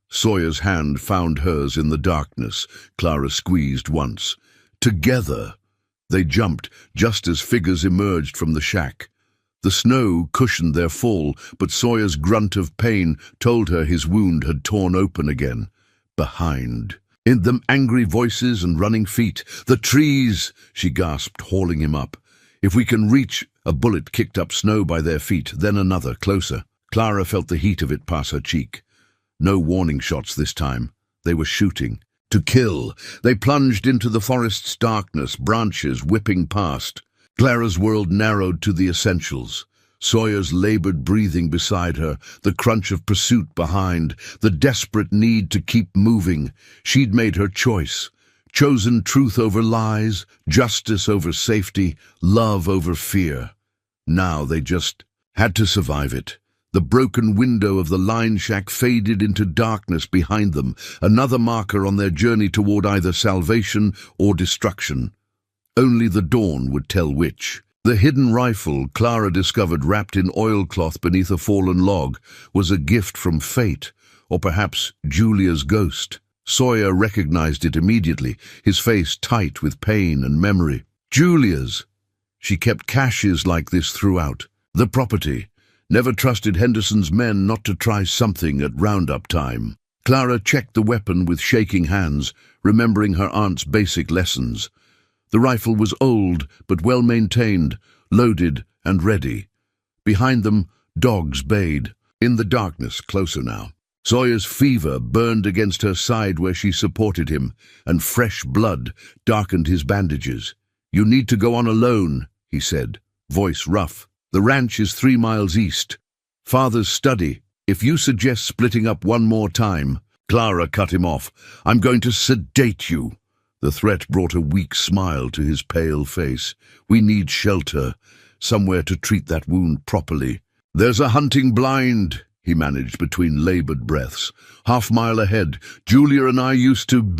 Sawyer's hand found hers in the darkness. Clara squeezed once. Together. They jumped just as figures emerged from the shack. The snow cushioned their fall, but Sawyer's grunt of pain told her his wound had torn open again. Behind. In them angry voices and running feet. "The trees!" she gasped, hauling him up. "If we can reach—" A bullet kicked up snow by their feet, then another, closer. Clara felt the heat of it pass her cheek. No warning shots this time. They were shooting. To kill. They plunged into the forest's darkness, branches whipping past. Clara's world narrowed to the essentials. Sawyer's labored breathing beside her, the crunch of pursuit behind, the desperate need to keep moving. She'd made her choice. Chosen truth over lies, justice over safety, love over fear. Now they just had to survive it. The broken window of the line shack faded into darkness behind them, another marker on their journey toward either salvation or destruction. Only the dawn would tell which. The hidden rifle Clara discovered wrapped in oilcloth beneath a fallen log was a gift from fate, or perhaps Julia's ghost. Sawyer recognized it immediately, his face tight with pain and memory. Julia's. She kept caches like this throughout. The property. Never trusted Henderson's men not to try something at roundup time. Clara checked the weapon with shaking hands, remembering her aunt's basic lessons. The rifle was old but well-maintained, loaded and ready. Behind them, dogs bayed. In the darkness, closer now. Sawyer's fever burned against her side where she supported him, and fresh blood darkened his bandages. "You need to go on alone," he said, voice rough. "The ranch is 3 miles east. Father's study. If you suggest splitting up one more time—" Clara cut him off. "I'm going to sedate you." The threat brought a weak smile to his pale face. "We need shelter, somewhere to treat that wound properly." "There's a hunting blind," he managed between labored breaths. "Half-mile ahead. Julia and I used to—"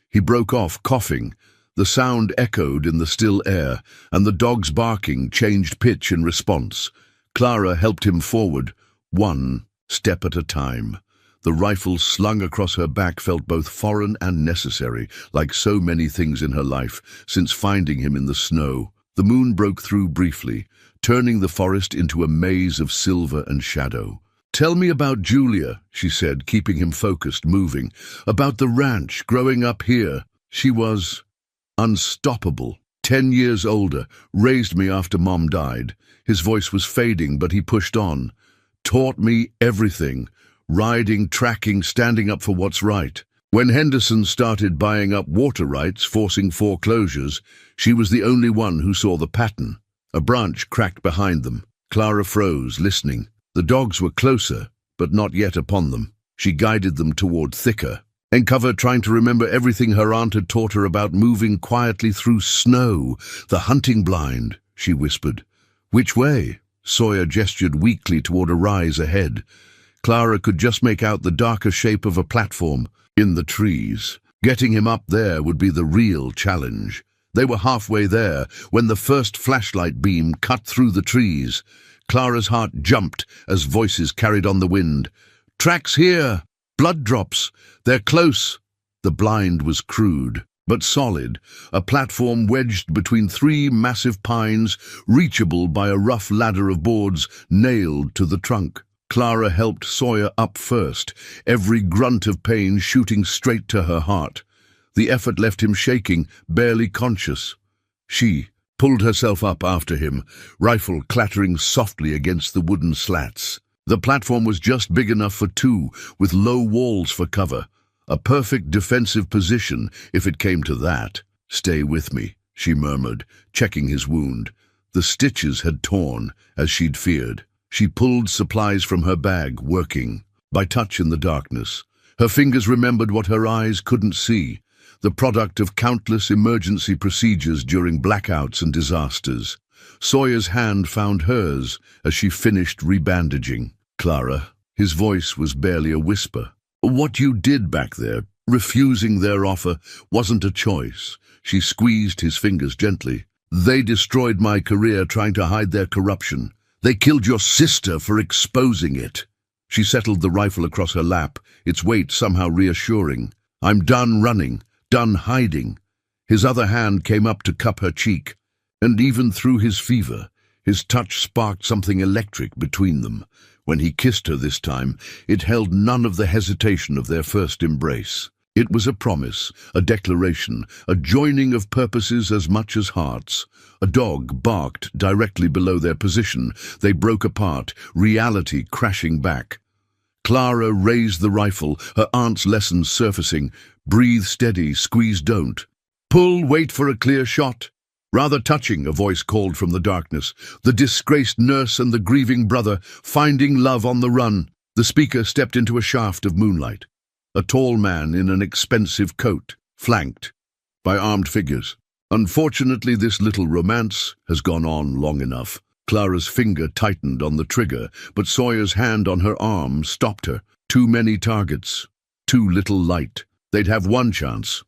He broke off, coughing. The sound echoed in the still air, and the dog's barking changed pitch in response. Clara helped him forward, one step at a time. The rifle slung across her back felt both foreign and necessary, like so many things in her life, since finding him in the snow. The moon broke through briefly, turning the forest into a maze of silver and shadow. "Tell me about Julia," she said, keeping him focused, moving. "About the ranch, growing up here. She was unstoppable. 10 years older, raised me after Mom died." His voice was fading, but he pushed on. "Taught me everything. Riding, tracking, standing up for what's right. When Henderson started buying up water rights, forcing foreclosures, she was the only one who saw the pattern." A branch cracked behind them. Clara froze, listening. The dogs were closer, but not yet upon them. She guided them toward thicker cover, trying to remember everything her aunt had taught her about moving quietly through snow. "The hunting blind," she whispered. "Which way?" Sawyer gestured weakly toward a rise ahead. Clara could just make out the darker shape of a platform in the trees. Getting him up there would be the real challenge. They were halfway there when the first flashlight beam cut through the trees. Clara's heart jumped as voices carried on the wind. "Tracks here! Blood drops! They're close!" The blind was crude, but solid, a platform wedged between 3 massive pines, reachable by a rough ladder of boards nailed to the trunk. Clara helped Sawyer up first, every grunt of pain shooting straight to her heart. The effort left him shaking, barely conscious. She pulled herself up after him, rifle clattering softly against the wooden slats. The platform was just big enough for 2, with low walls for cover. A perfect defensive position, if it came to that. "Stay with me," she murmured, checking his wound. The stitches had torn, as she'd feared. She pulled supplies from her bag, working, by touch in the darkness. Her fingers remembered what her eyes couldn't see, the product of countless emergency procedures during blackouts and disasters. Sawyer's hand found hers as she finished rebandaging. "Clara," his voice was barely a whisper. "What you did back there, refusing their offer, wasn't a choice." She squeezed his fingers gently. "They destroyed my career trying to hide their corruption. They killed your sister for exposing it." She settled the rifle across her lap, its weight somehow reassuring. "I'm done running, done hiding." His other hand came up to cup her cheek, and even through his fever, his touch sparked something electric between them. When he kissed her this time, it held none of the hesitation of their first embrace. It was a promise, a declaration, a joining of purposes as much as hearts. A dog barked directly below their position. They broke apart, reality crashing back. Clara raised the rifle, her aunt's lessons surfacing. "Breathe steady, squeeze don't. Pull, wait for a clear shot." Rather touching, a voice called from the darkness. The disgraced nurse and the grieving brother, finding love on the run. The speaker stepped into a shaft of moonlight. A tall man in an expensive coat, flanked by armed figures. "Unfortunately, this little romance has gone on long enough." Clara's finger tightened on the trigger, but Sawyer's hand on her arm stopped her. Too many targets, too little light. They'd have one chance,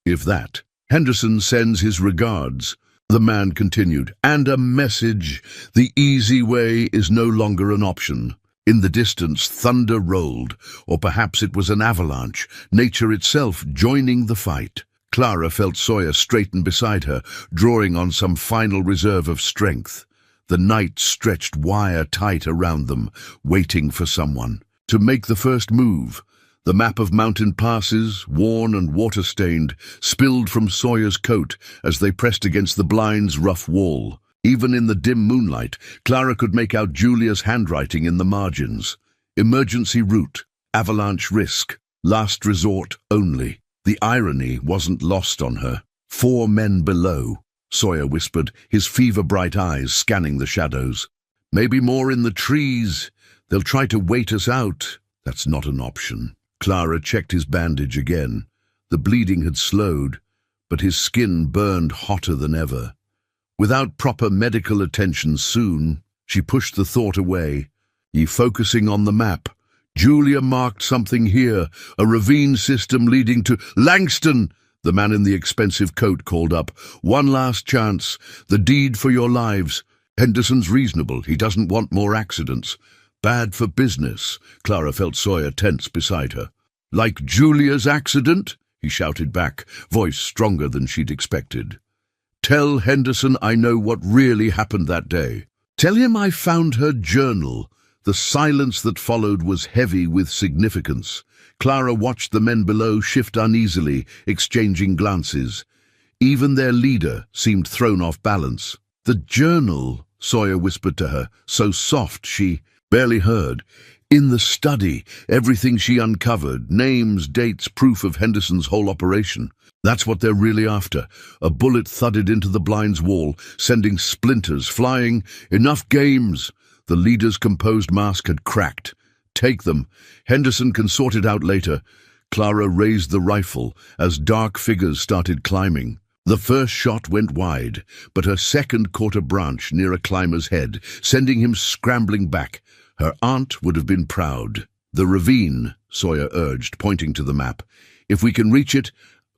if that. "Henderson sends his regards," the man continued, "and a message. The easy way is no longer an option." In the distance, thunder rolled, or perhaps it was an avalanche, nature itself joining the fight. Clara felt Sawyer straighten beside her, drawing on some final reserve of strength. The night stretched wire-tight around them, waiting for someone to make the first move. The map of mountain passes, worn and water-stained, spilled from Sawyer's coat as they pressed against the blind's rough wall. Even in the dim moonlight, Clara could make out Julia's handwriting in the margins. Emergency route, avalanche risk, last resort only. The irony wasn't lost on her. 4 men below, Sawyer whispered, his fever-bright eyes scanning the shadows. "Maybe more in the trees. They'll try to wait us out." "That's not an option." Clara checked his bandage again. The bleeding had slowed, but his skin burned hotter than ever. Without proper medical attention soon, she pushed the thought away. Focusing on the map, Julia marked something here, a ravine system leading to Langston. The man in the expensive coat called up. "One last chance, the deed for your lives. Henderson's reasonable, he doesn't want more accidents." "Bad for business." Clara felt Sawyer tense beside her. "Like Julia's accident?" he shouted back, voice stronger than she'd expected. Tell Henderson I know what really happened that day. Tell him I found her journal. The silence that followed was heavy with significance. Clara watched the men below shift uneasily, exchanging glances. Even their leader seemed thrown off balance. "The journal," Sawyer whispered to her, so soft she barely heard. "In the study, everything she uncovered, names, dates, proof of Henderson's whole operation. That's what they're really after." A bullet thudded into the blind's wall, sending splinters flying. "Enough games!" The leader's composed mask had cracked. "Take them. Henderson can sort it out later." Clara raised the rifle as dark figures started climbing. The first shot went wide, but her second caught a branch near a climber's head, sending him scrambling back. Her aunt would have been proud. "The ravine," Sawyer urged, pointing to the map. "If we can reach it—"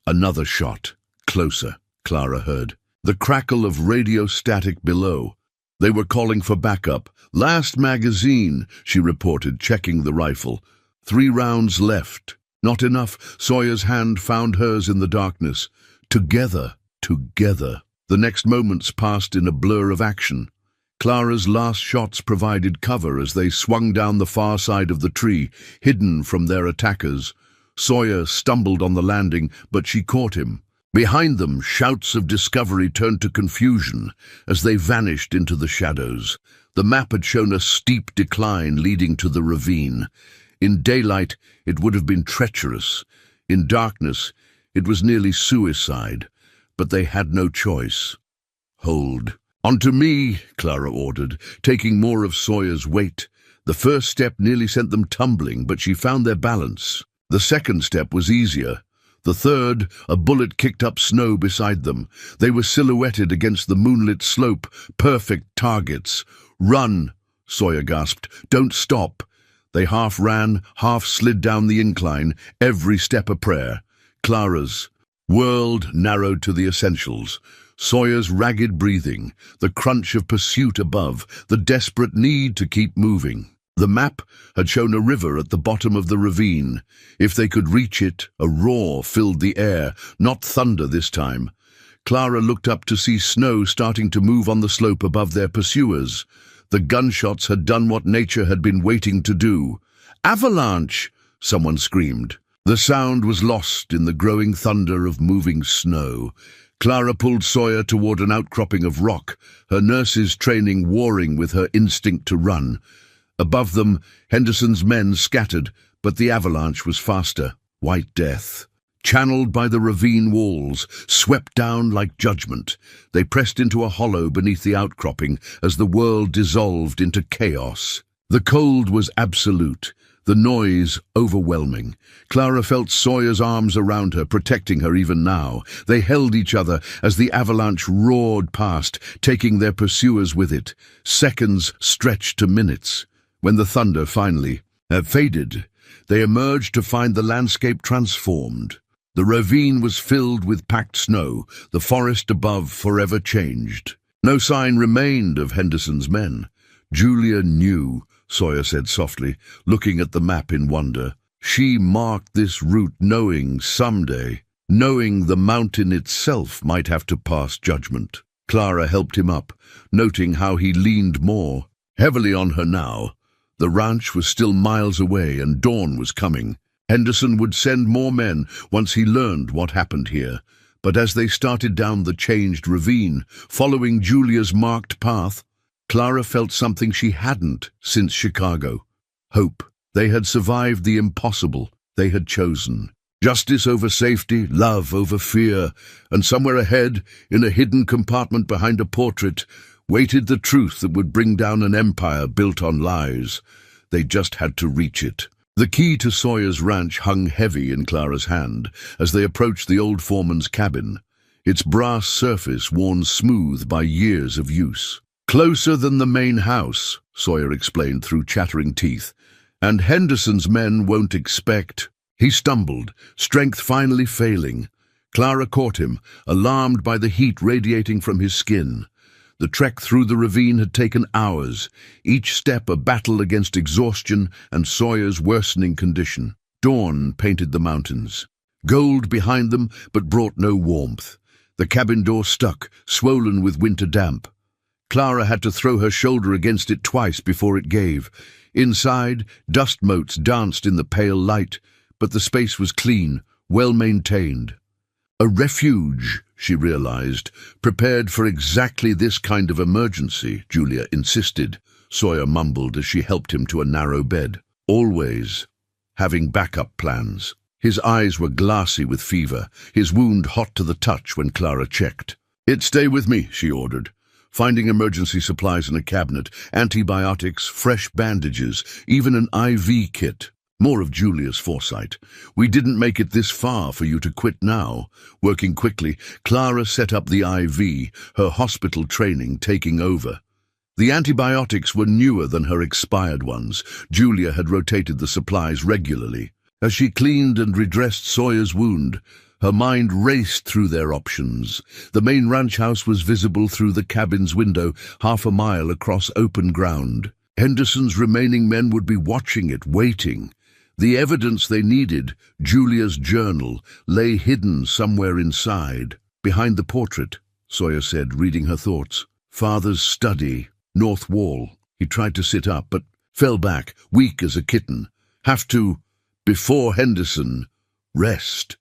Another shot. Closer, Clara heard. The crackle of radio static below. They were calling for backup. "Last magazine," she reported, checking the rifle. 3 rounds left. Not enough. Sawyer's hand found hers in the darkness. Together. The next moments passed in a blur of action. Clara's last shots provided cover as they swung down the far side of the tree, hidden from their attackers. Sawyer stumbled on the landing, but she caught him. Behind them, shouts of discovery turned to confusion as they vanished into the shadows. The map had shown a steep decline leading to the ravine. In daylight, it would have been treacherous. In darkness, it was nearly suicide. But they had no choice. "Hold. Onto me," Clara ordered, taking more of Sawyer's weight. The first step nearly sent them tumbling, but she found their balance. The second step was easier. The third, a bullet kicked up snow beside them. They were silhouetted against the moonlit slope, perfect targets. "Run," Sawyer gasped. "Don't stop." They half ran, half slid down the incline, every step a prayer. Clara's world narrowed to the essentials. Sawyer's ragged breathing, the crunch of pursuit above, the desperate need to keep moving. The map had shown a river at the bottom of the ravine. If they could reach it, a roar filled the air, not thunder this time. Clara looked up to see snow starting to move on the slope above their pursuers. The gunshots had done what nature had been waiting to do. "Avalanche!" someone screamed. The sound was lost in the growing thunder of moving snow. Clara pulled Sawyer toward an outcropping of rock, her nurse's training warring with her instinct to run. Above them, Henderson's men scattered, but the avalanche was faster. White death. Channeled by the ravine walls, swept down like judgment. They pressed into a hollow beneath the outcropping as the world dissolved into chaos. The cold was absolute, the noise overwhelming. Clara felt Sawyer's arms around her, protecting her even now. They held each other as the avalanche roared past, taking their pursuers with it. Seconds stretched to minutes. When the thunder finally faded, they emerged to find the landscape transformed. The ravine was filled with packed snow, the forest above forever changed. No sign remained of Henderson's men. "Julia knew," Sawyer said softly, looking at the map in wonder. "She marked this route knowing someday, knowing the mountain itself might have to pass judgment." Clara helped him up, noting how he leaned more heavily on her now. The ranch was still miles away and dawn was coming. Henderson would send more men once he learned what happened here. But as they started down the changed ravine, following Julia's marked path, Clara felt something she hadn't since Chicago. Hope. They had survived the impossible. They had chosen. Justice over safety, love over fear, and somewhere ahead, in a hidden compartment behind a portrait, waited the truth that would bring down an empire built on lies. They just had to reach it. The key to Sawyer's ranch hung heavy in Clara's hand as they approached the old foreman's cabin, its brass surface worn smooth by years of use. "Closer than the main house," Sawyer explained through chattering teeth, "and Henderson's men won't expect—" He stumbled, strength finally failing. Clara caught him, alarmed by the heat radiating from his skin. The trek through the ravine had taken hours, each step a battle against exhaustion and Sawyer's worsening condition. Dawn painted the mountains. Gold behind them, but brought no warmth. The cabin door stuck, swollen with winter damp. Clara had to throw her shoulder against it twice before it gave. Inside, dust motes danced in the pale light, but the space was clean, well maintained. A refuge, she realized, prepared for exactly this kind of emergency, Julia insisted. Sawyer mumbled as she helped him to a narrow bed. Always having backup plans. His eyes were glassy with fever, his wound hot to the touch when Clara checked. "Stay with me," she ordered. Finding emergency supplies in a cabinet, antibiotics, fresh bandages, even an IV kit. More of Julia's foresight. "We didn't make it this far for you to quit now." Working quickly, Clara set up the IV, her hospital training taking over. The antibiotics were newer than her expired ones. Julia had rotated the supplies regularly. As she cleaned and redressed Sawyer's wound, her mind raced through their options. The main ranch house was visible through the cabin's window, half a mile across open ground. Henderson's remaining men would be watching it, waiting. The evidence they needed, Julia's journal, lay hidden somewhere inside. "Behind the portrait," Sawyer said, reading her thoughts. "Father's study, north wall." He tried to sit up, but fell back, weak as a kitten. "Have to, before Henderson, rest."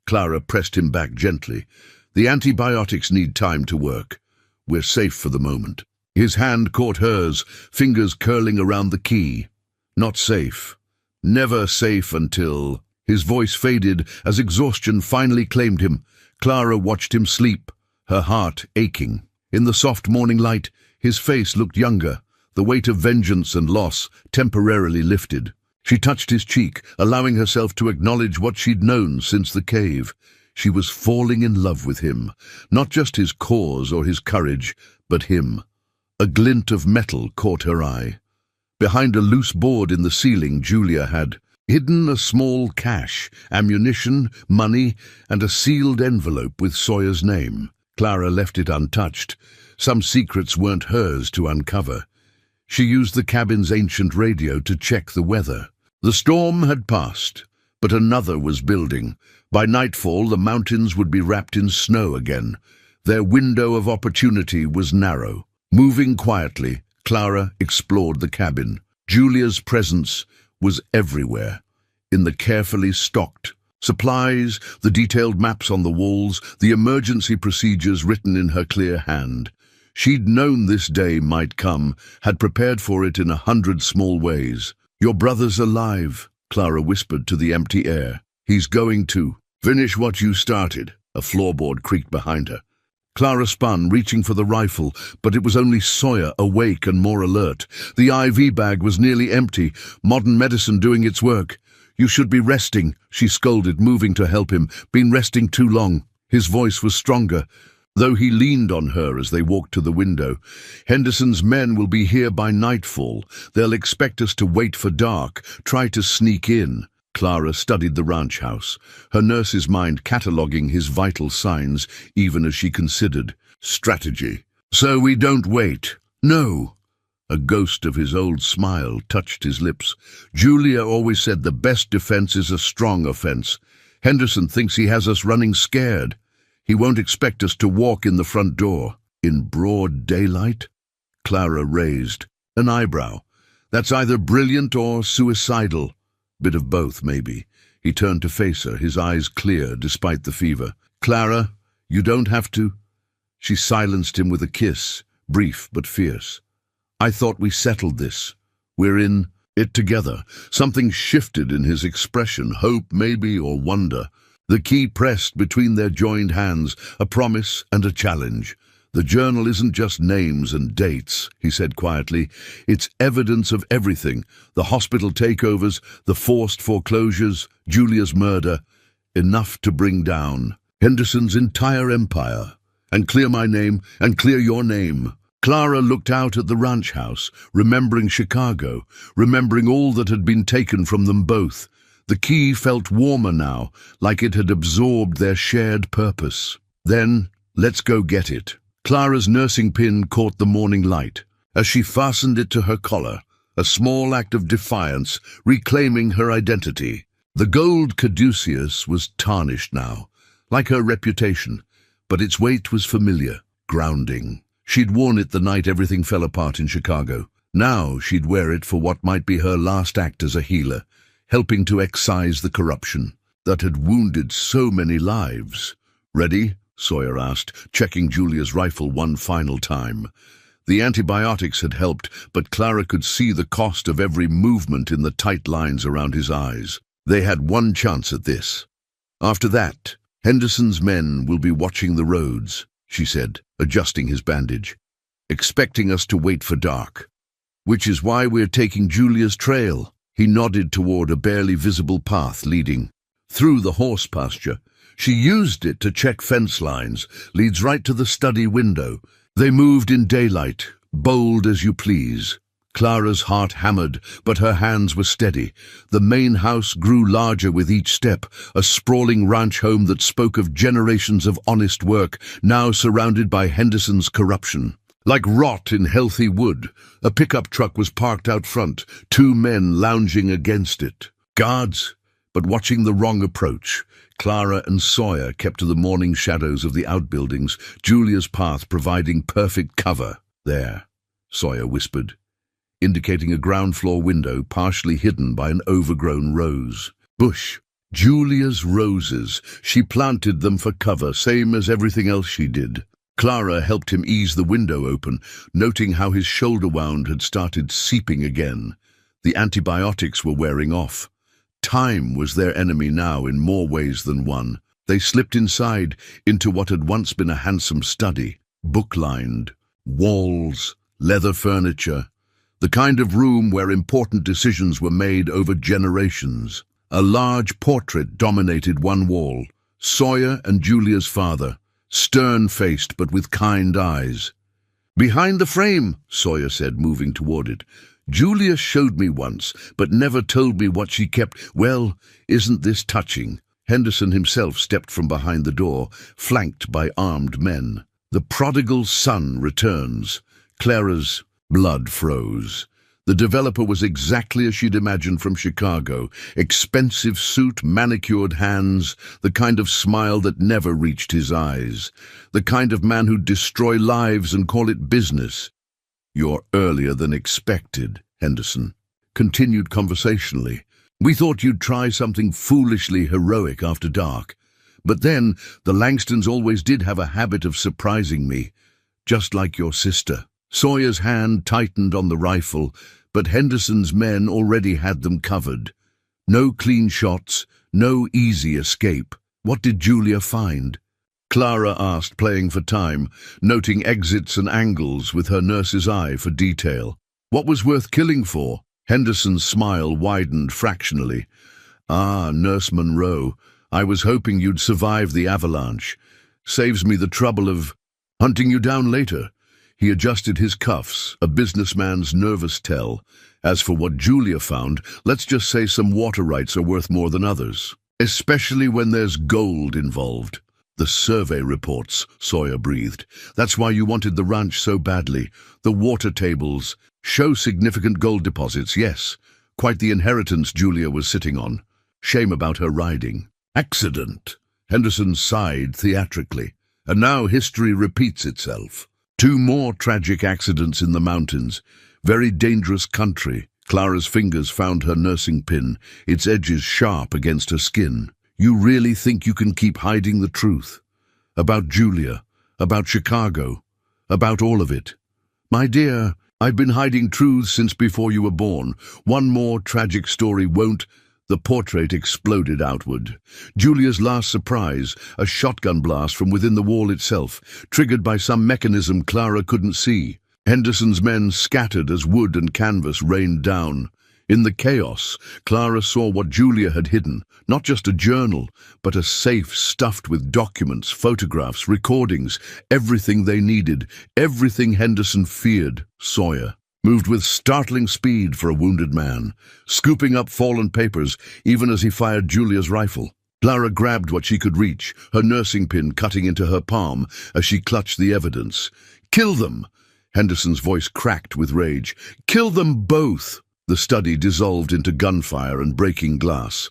Clara pressed him back gently. "The antibiotics need time to work. We're safe for the moment." His hand caught hers, fingers curling around the key. Not safe. Never safe until... His voice faded as exhaustion finally claimed him. Clara watched him sleep, her heart aching. In the soft morning light, his face looked younger, the weight of vengeance and loss temporarily lifted. She touched his cheek, allowing herself to acknowledge what she'd known since the cave. She was falling in love with him, not just his cause or his courage, but him. A glint of metal caught her eye. Behind a loose board in the ceiling, Julia had hidden a small cache, ammunition, money, and a sealed envelope with Sawyer's name. Clara left it untouched. Some secrets weren't hers to uncover. She used the cabin's ancient radio to check the weather. The storm had passed, but another was building. By nightfall, the mountains would be wrapped in snow again. Their window of opportunity was narrow. Moving quietly, Clara explored the cabin. Julia's presence was everywhere. In the carefully stocked supplies, the detailed maps on the walls, the emergency procedures written in her clear hand. She'd known this day might come, had prepared for it in 100 small ways. "Your brother's alive," Clara whispered to the empty air. "He's going to finish what you started." A floorboard creaked behind her. Clara spun, reaching for the rifle, but it was only Sawyer, awake and more alert. The IV bag was nearly empty, modern medicine doing its work. "You should be resting," she scolded, moving to help him. "Been resting too long." His voice was stronger, though he leaned on her as they walked to the window. "Henderson's men will be here by nightfall. They'll expect us to wait for dark, try to sneak in." Clara studied the ranch house, her nurse's mind cataloguing his vital signs, even as she considered strategy. "So we don't wait." "No." A ghost of his old smile touched his lips. "Julia always said the best defense is a strong offense. Henderson thinks he has us running scared. He won't expect us to walk in the front door." "In broad daylight?" Clara raised an eyebrow. "That's either brilliant or suicidal." "Bit of both, maybe." He turned to face her, his eyes clear despite the fever. "Clara, you don't have to." She silenced him with a kiss, brief but fierce. "I thought we settled this. We're in it together." Something shifted in his expression, hope maybe, or wonder. The key pressed between their joined hands, a promise and a challenge. "The journal isn't just names and dates," he said quietly. "It's evidence of everything. The hospital takeovers, the forced foreclosures, Julia's murder. Enough to bring down Henderson's entire empire. And clear my name, and clear your name." Clara looked out at the ranch house, remembering Chicago, remembering all that had been taken from them both. The key felt warmer now, like it had absorbed their shared purpose. "Then, let's go get it." Clara's nursing pin caught the morning light. As she fastened it to her collar, a small act of defiance, reclaiming her identity. The gold caduceus was tarnished now, like her reputation, but its weight was familiar, grounding. She'd worn it the night everything fell apart in Chicago. Now she'd wear it for what might be her last act as a healer, helping to excise the corruption that had wounded so many lives. "Ready?" Sawyer asked, checking Julia's rifle one final time. The antibiotics had helped, but Clara could see the cost of every movement in the tight lines around his eyes. They had one chance at this. "After that, Henderson's men will be watching the roads," she said, adjusting his bandage, "expecting us to wait for dark. Which is why we're taking Julia's trail." He nodded toward a barely visible path leading through the horse pasture. "She used it to check fence lines, leads right to the study window. They moved in daylight, bold as you please." Clara's heart hammered, but her hands were steady. The main house grew larger with each step, a sprawling ranch home that spoke of generations of honest work, now surrounded by Henderson's corruption. Like rot in healthy wood, a pickup truck was parked out front, 2 men lounging against it. Guards, but watching the wrong approach. Clara and Sawyer kept to the morning shadows of the outbuildings, Julia's path providing perfect cover. "There," Sawyer whispered, indicating a ground-floor window partially hidden by an overgrown rose bush. Julia's roses. She planted them for cover, same as everything else she did. Clara helped him ease the window open, noting how his shoulder wound had started seeping again. The antibiotics were wearing off. Time was their enemy now in more ways than one. They slipped inside into what had once been a handsome study, book-lined, walls, leather furniture, the kind of room where important decisions were made over generations. A large portrait dominated one wall, Sawyer and Julia's father, stern-faced but with kind eyes. "Behind the frame," Sawyer said, moving toward it. "Julia showed me once, but never told me what she kept. Well, isn't this touching?" Henderson himself stepped from behind the door, flanked by armed men. "The prodigal son returns." Clara's blood froze. The developer was exactly as she'd imagined from Chicago. Expensive suit, manicured hands, the kind of smile that never reached his eyes. The kind of man who'd destroy lives and call it business. "You're earlier than expected," Henderson continued conversationally. "We thought you'd try something foolishly heroic after dark. But then, the Langstons always did have a habit of surprising me, just like your sister." Sawyer's hand tightened on the rifle, but Henderson's men already had them covered. No clean shots, no easy escape. "What did Julia find?" Clara asked, playing for time, noting exits and angles with her nurse's eye for detail. "What was worth killing for?" Henderson's smile widened fractionally. "Ah, Nurse Monroe, I was hoping you'd survive the avalanche. Saves me the trouble of hunting you down later." He adjusted his cuffs, a businessman's nervous tell. "As for what Julia found, let's just say some water rights are worth more than others. Especially when there's gold involved." "The survey reports," Sawyer breathed. "That's why you wanted the ranch so badly. The water tables show significant gold deposits, yes. Quite the inheritance Julia was sitting on. Shame about her riding." "Accident." Henderson sighed theatrically. "And now history repeats itself. 2 more tragic accidents in the mountains. Very dangerous country." Clara's fingers found her nursing pin, its edges sharp against her skin. "You really think you can keep hiding the truth? About Julia, about Chicago, about all of it?" "My dear, I've been hiding truths since before you were born. One more tragic story won't—" The portrait exploded outward. Julia's last surprise, a shotgun blast from within the wall itself, triggered by some mechanism Clara couldn't see. Henderson's men scattered as wood and canvas rained down. In the chaos, Clara saw what Julia had hidden, not just a journal, but a safe stuffed with documents, photographs, recordings, everything they needed, everything Henderson feared. Sawyer moved with startling speed for a wounded man, scooping up fallen papers even as he fired Julia's rifle. Clara grabbed what she could reach, her nursing pin cutting into her palm as she clutched the evidence. "Kill them!" Henderson's voice cracked with rage. "Kill them both!" The study dissolved into gunfire and breaking glass.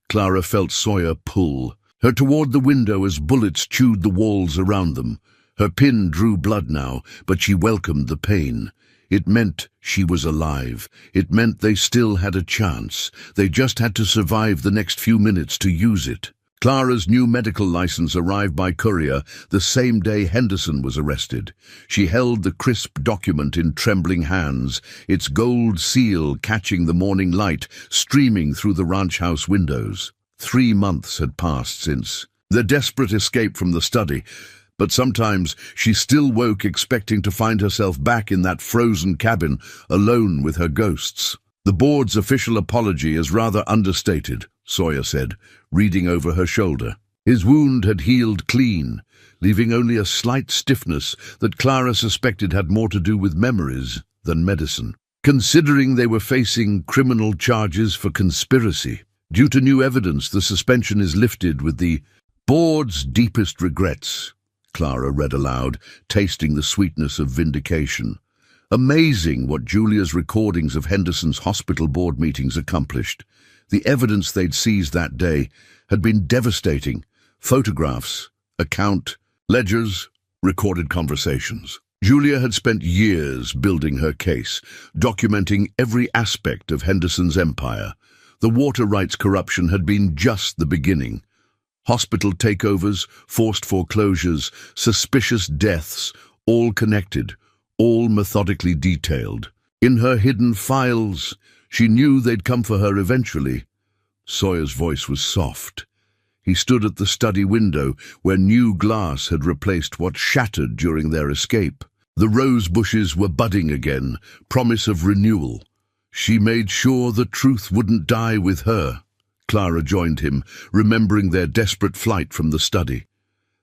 Clara felt Sawyer pull, her toward the window as bullets chewed the walls around them. Her pin drew blood now, but she welcomed the pain. It meant she was alive. It meant they still had a chance. They just had to survive the next few minutes to use it. Clara's new medical license arrived by courier the same day Henderson was arrested. She held the crisp document in trembling hands, its gold seal catching the morning light streaming through the ranch house windows. 3 months had passed since their desperate escape from the study, but sometimes she still woke expecting to find herself back in that frozen cabin, alone with her ghosts. "The board's official apology is rather understated," Sawyer said, reading over her shoulder. His wound had healed clean, leaving only a slight stiffness that Clara suspected had more to do with memories than medicine. Considering they were facing criminal charges for conspiracy, due to new evidence, the suspension is lifted with the board's deepest regrets, Clara read aloud, tasting the sweetness of vindication. Amazing what Julia's recordings of Henderson's hospital board meetings accomplished. The evidence they'd seized that day had been devastating. Photographs, account, ledgers, recorded conversations. Julia had spent years building her case, documenting every aspect of Henderson's empire. The water rights corruption had been just the beginning. Hospital takeovers, forced foreclosures, suspicious deaths, all connected, all methodically detailed. In her hidden files, she knew they'd come for her eventually. Sawyer's voice was soft. He stood at the study window where new glass had replaced what shattered during their escape. The rose bushes were budding again, promise of renewal. She made sure the truth wouldn't die with her. Clara joined him, remembering their desperate flight from the study.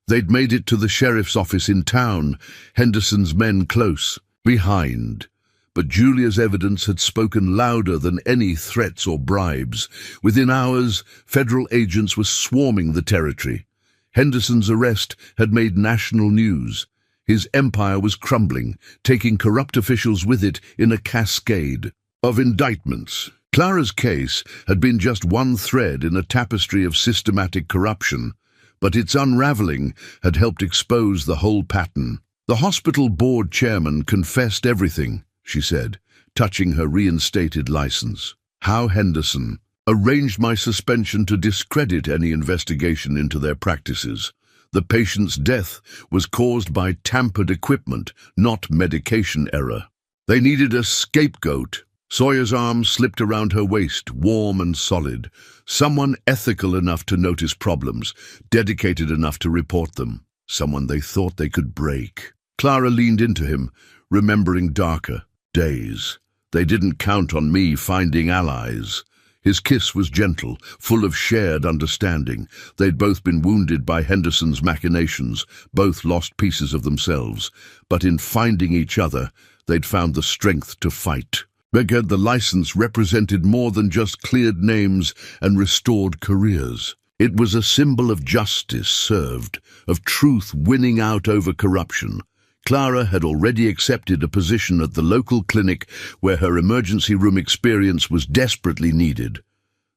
They'd made it to the sheriff's office in town, Henderson's men close, behind. But Julia's evidence had spoken louder than any threats or bribes. Within hours, federal agents were swarming the territory. Henderson's arrest had made national news. His empire was crumbling, taking corrupt officials with it in a cascade of indictments. Clara's case had been just one thread in a tapestry of systematic corruption, but its unraveling had helped expose the whole pattern. "The hospital board chairman confessed everything," she said, touching her reinstated license. "How Henderson arranged my suspension to discredit any investigation into their practices. The patient's death was caused by tampered equipment, not medication error. They needed a scapegoat." Sawyer's arm slipped around her waist, warm and solid. Someone ethical enough to notice problems, dedicated enough to report them. Someone they thought they could break. Clara leaned into him, remembering darker days. "They didn't count on me finding allies." His kiss was gentle, full of shared understanding. They'd both been wounded by Henderson's machinations, both lost pieces of themselves. But in finding each other, they'd found the strength to fight. Because the license represented more than just cleared names and restored careers. It was a symbol of justice served, of truth winning out over corruption. Clara had already accepted a position at the local clinic where her emergency room experience was desperately needed.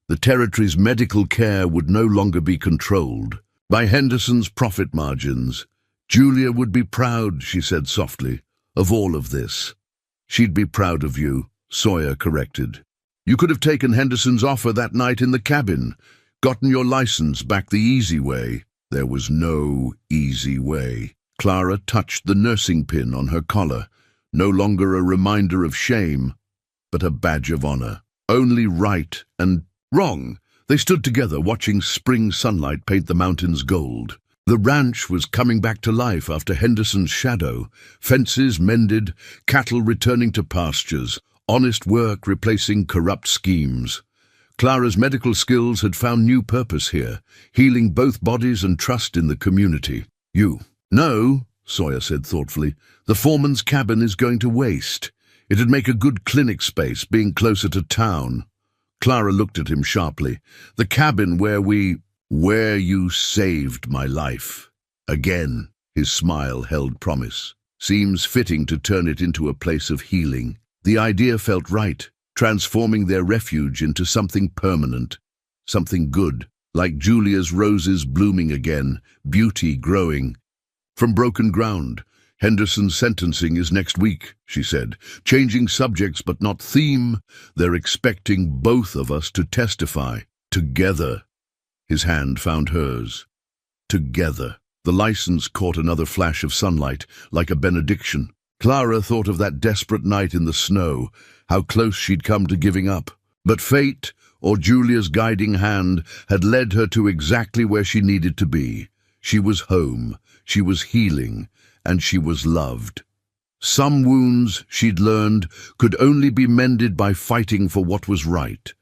The territory's medical care would no longer be controlled by Henderson's profit margins. "Julia would be proud," she said softly, "of all of this." "She'd be proud of you," Sawyer corrected. "You could have taken Henderson's offer that night in the cabin, gotten your license back the easy way." There was no easy way. Clara touched the nursing pin on her collar, no longer a reminder of shame, but a badge of honor. Only right and wrong. They stood together, watching spring sunlight paint the mountains gold. The ranch was coming back to life after Henderson's shadow, fences mended, cattle returning to pastures, honest work replacing corrupt schemes. Clara's medical skills had found new purpose here, healing both bodies and trust in the community. "No," Sawyer said thoughtfully, "the foreman's cabin is going to waste. It'd make a good clinic space, being closer to town." Clara looked at him sharply. "The cabin where you saved my life." Again, his smile held promise. "Seems fitting to turn it into a place of healing." The idea felt right, transforming their refuge into something permanent, something good. like Julia's roses blooming again, beauty growing. From broken ground, Henderson's sentencing is next week, she said, changing subjects but not theme. They're expecting both of us to testify, together. His hand found hers. Together. The license caught another flash of sunlight, like a benediction. Clara thought of that desperate night in the snow, how close she'd come to giving up. But fate, or Julia's guiding hand, had led her to exactly where she needed to be. She was home, she was healing, and she was loved. Some wounds, she'd learned, could only be mended by fighting for what was right.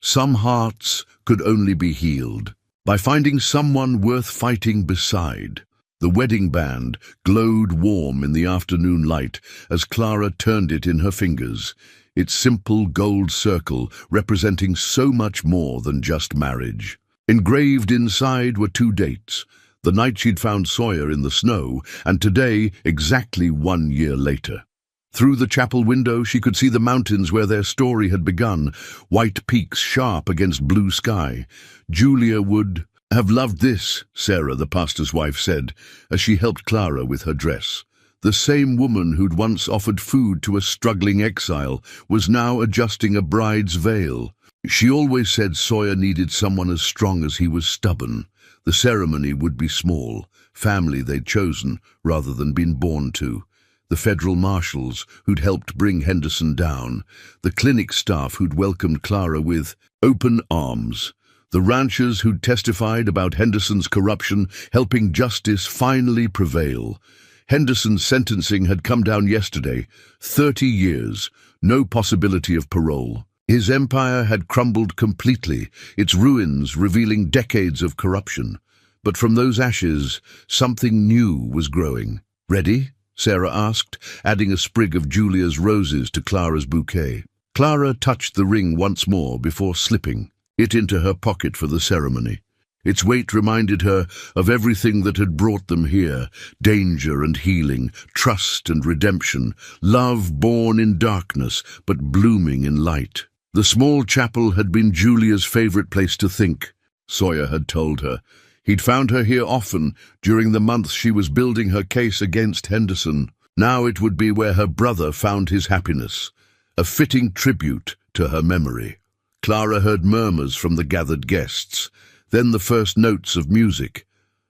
Some hearts could only be healed by finding someone worth fighting beside. The wedding band glowed warm in the afternoon light as Clara turned it in her fingers, its simple gold circle representing so much more than just marriage. Engraved inside were 2 dates, the night she'd found Sawyer in the snow, and today, exactly 1 year later. Through the chapel window she could see the mountains where their story had begun, white peaks sharp against blue sky. Julia would have loved this, Sarah, the pastor's wife, said, as she helped Clara with her dress. The same woman who'd once offered food to a struggling exile was now adjusting a bride's veil. She always said Sawyer needed someone as strong as he was stubborn. The ceremony would be small, family they'd chosen rather than been born to. The federal marshals who'd helped bring Henderson down, the clinic staff who'd welcomed Clara with open arms, the ranchers who'd testified about Henderson's corruption, helping justice finally prevail. Henderson's sentencing had come down yesterday, 30 years, no possibility of parole. His empire had crumbled completely, its ruins revealing decades of corruption. But from those ashes, something new was growing. Ready? Sarah asked, adding a sprig of Julia's roses to Clara's bouquet. Clara touched the ring once more before slipping it into her pocket for the ceremony. Its weight reminded her of everything that had brought them here, danger and healing, trust and redemption, love born in darkness but blooming in light. The small chapel had been Julia's favorite place to think, Sawyer had told her. He'd found her here often during the months she was building her case against Henderson. Now it would be where her brother found his happiness, a fitting tribute to her memory. Clara heard murmurs from the gathered guests, then the first notes of music,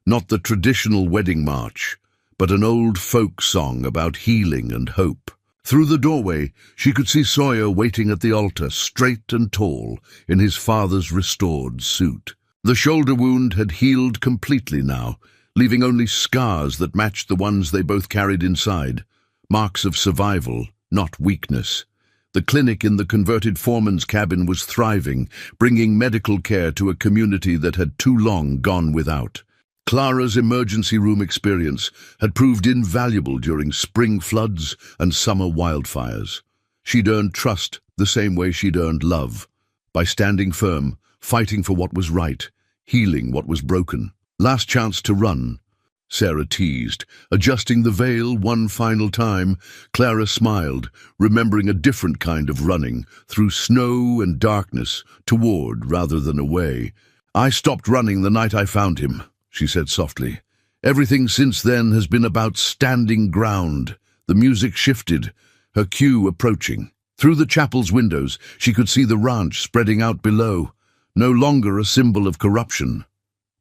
not the traditional wedding march, but an old folk song about healing and hope. Through the doorway, she could see Sawyer waiting at the altar, straight and tall, in his father's restored suit. The shoulder wound had healed completely now, leaving only scars that matched the ones they both carried inside, marks of survival, not weakness. The clinic in the converted foreman's cabin was thriving, bringing medical care to a community that had too long gone without. Clara's emergency room experience had proved invaluable during spring floods and summer wildfires. She'd earned trust the same way she'd earned love, by standing firm, fighting for what was right, healing what was broken. Last chance to run, Sarah teased. Adjusting the veil one final time, Clara smiled, remembering a different kind of running, through snow and darkness, toward rather than away. I stopped running the night I found him, she said softly. Everything since then has been about standing ground. The music shifted, her cue approaching. Through the chapel's windows, she could see the ranch spreading out below, no longer a symbol of corruption,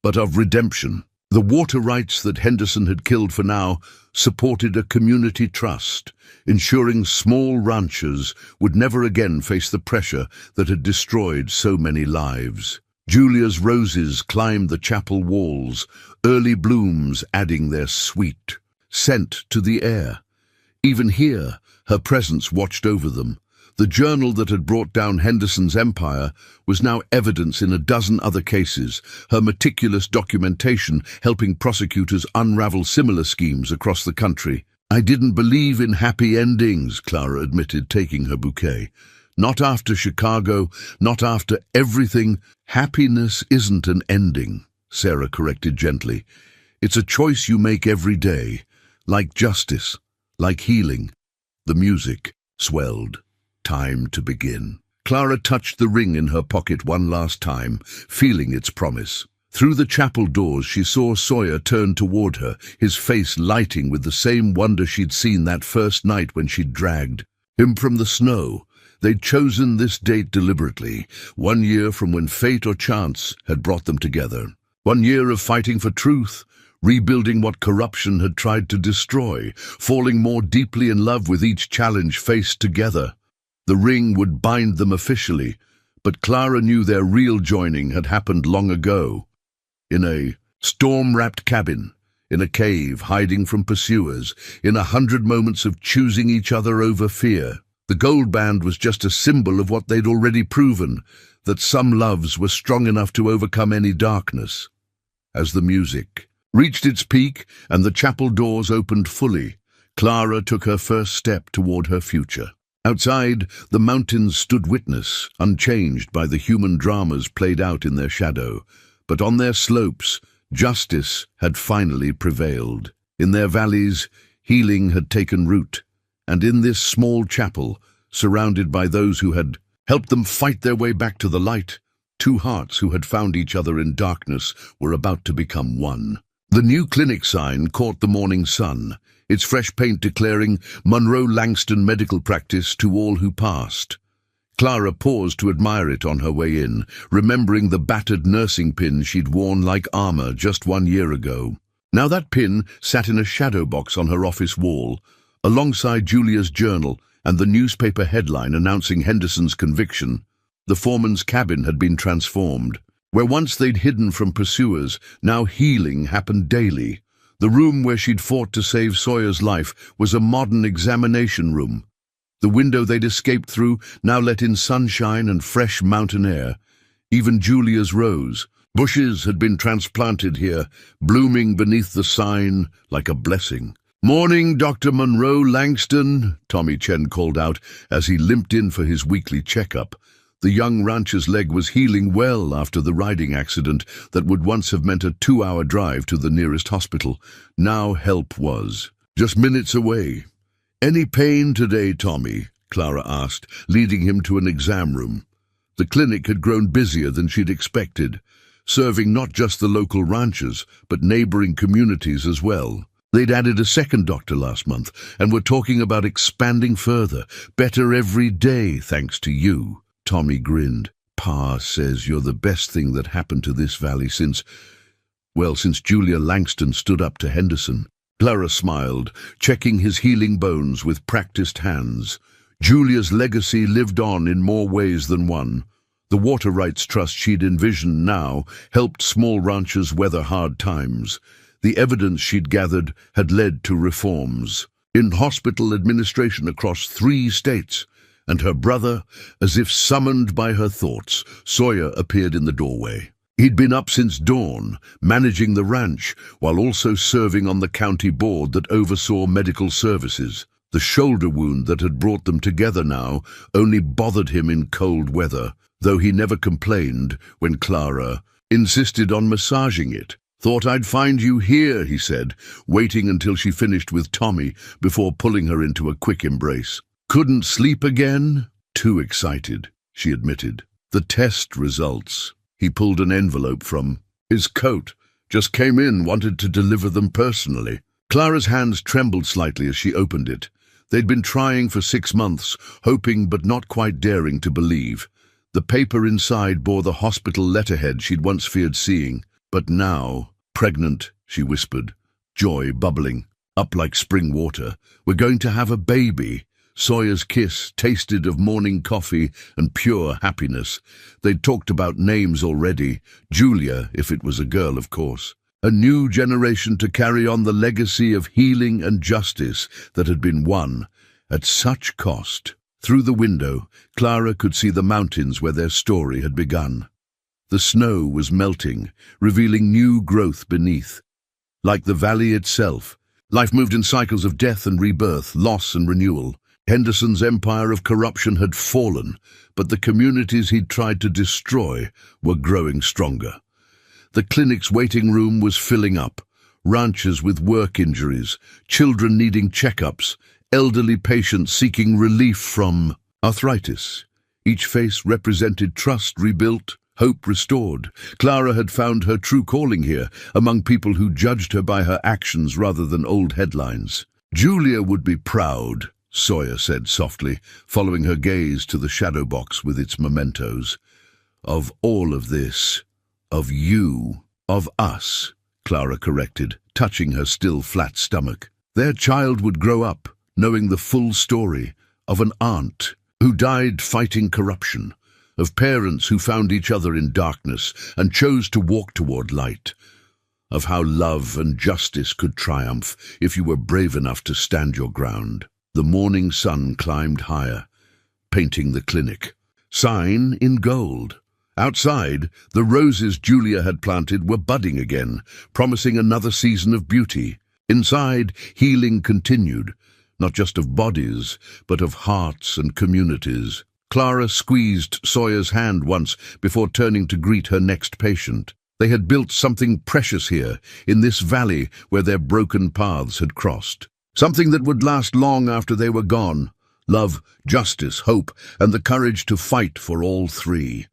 but of redemption. The water rights that Henderson had killed for now supported a community trust, ensuring small ranchers would never again face the pressure that had destroyed so many lives. Julia's roses climbed the chapel walls, early blooms adding their sweet scent to the air. Even here, her presence watched over them. The journal that had brought down Henderson's empire was now evidence in a dozen other cases, her meticulous documentation helping prosecutors unravel similar schemes across the country. I didn't believe in happy endings, Clara admitted, taking her bouquet. Not after Chicago, not after everything. Happiness isn't an ending, Sarah corrected gently. It's a choice you make every day, like justice, like healing. The music swelled. Time to begin. Clara touched the ring in her pocket one last time, feeling its promise. Through the chapel doors she saw Sawyer turn toward her, his face lighting with the same wonder she'd seen that first night when she'd dragged him from the snow. They'd chosen this date deliberately, 1 year from when fate or chance had brought them together. 1 year of fighting for truth, rebuilding what corruption had tried to destroy, falling more deeply in love with each challenge faced together. The ring would bind them officially, but Clara knew their real joining had happened long ago. In a storm-wrapped cabin, in a cave hiding from pursuers, in 100 moments of choosing each other over fear. The gold band was just a symbol of what they'd already proven, that some loves were strong enough to overcome any darkness. As the music reached its peak and the chapel doors opened fully, Clara took her first step toward her future. Outside, the mountains stood witness, unchanged by the human dramas played out in their shadow. But on their slopes, justice had finally prevailed. In their valleys, healing had taken root. And in this small chapel, surrounded by those who had helped them fight their way back to the light, two hearts who had found each other in darkness were about to become one. The new clinic sign caught the morning sun, its fresh paint declaring Monroe Langston Medical Practice to all who passed. Clara paused to admire it on her way in, remembering the battered nursing pin she'd worn like armor just 1 year ago. Now that pin sat in a shadow box on her office wall, alongside Julia's journal and the newspaper headline announcing Henderson's conviction. The foreman's cabin had been transformed. Where once they'd hidden from pursuers, now healing happened daily. The room where she'd fought to save Sawyer's life was a modern examination room. The window they'd escaped through now let in sunshine and fresh mountain air. Even Julia's rose. Bushes had been transplanted here, blooming beneath the sign like a blessing. "Morning, Dr. Monroe Langston," Tommy Chen called out as he limped in for his weekly checkup. The young rancher's leg was healing well after the riding accident that would once have meant a 2-hour drive to the nearest hospital. Now help was just minutes away. "Any pain today, Tommy?" Clara asked, leading him to an exam room. The clinic had grown busier than she'd expected, serving not just the local ranchers, but neighboring communities as well. They'd added a second doctor last month, and were talking about expanding further, better every day thanks to you. Tommy grinned. "Pa says you're the best thing that happened to this valley since Julia Langston stood up to Henderson." Clara smiled, checking his healing bones with practiced hands. Julia's legacy lived on in more ways than one. The water rights trust she'd envisioned now helped small ranchers weather hard times. The evidence she'd gathered had led to reforms in hospital administration across 3 states. And her brother, as if summoned by her thoughts, Sawyer appeared in the doorway. He'd been up since dawn, managing the ranch, while also serving on the county board that oversaw medical services. The shoulder wound that had brought them together now only bothered him in cold weather, though he never complained when Clara insisted on massaging it. "Thought I'd find you here," he said, waiting until she finished with Tommy before pulling her into a quick embrace. "Couldn't sleep again?" "Too excited," she admitted. "The test results." He pulled an envelope from his coat. "Just came in, wanted to deliver them personally." Clara's hands trembled slightly as she opened it. They'd been trying for 6 months, hoping but not quite daring to believe. The paper inside bore the hospital letterhead she'd once feared seeing. But now, "Pregnant," she whispered, joy bubbling up like spring water. "We're going to have a baby." Sawyer's kiss tasted of morning coffee and pure happiness. They'd talked about names already. Julia, if it was a girl, of course. A new generation to carry on the legacy of healing and justice that had been won at such cost. Through the window, Clara could see the mountains where their story had begun. The snow was melting, revealing new growth beneath. Like the valley itself, life moved in cycles of death and rebirth, loss and renewal. Henderson's empire of corruption had fallen, but the communities he'd tried to destroy were growing stronger. The clinic's waiting room was filling up, ranchers with work injuries, children needing checkups, elderly patients seeking relief from arthritis. Each face represented trust rebuilt, hope restored. Clara had found her true calling here, among people who judged her by her actions rather than old headlines. Julia would be proud, Sawyer said softly, following her gaze to the shadow box with its mementos. Of all of this, of you, of us, Clara corrected, touching her still flat stomach. Their child would grow up, knowing the full story of an aunt who died fighting corruption, of parents who found each other in darkness and chose to walk toward light, of how love and justice could triumph if you were brave enough to stand your ground. The morning sun climbed higher, painting the clinic. Sign in gold. Outside, the roses Julia had planted were budding again, promising another season of beauty. Inside, healing continued, not just of bodies, but of hearts and communities. Clara squeezed Sawyer's hand once before turning to greet her next patient. They had built something precious here, in this valley where their broken paths had crossed. Something that would last long after they were gone. Love, justice, hope, and the courage to fight for all three.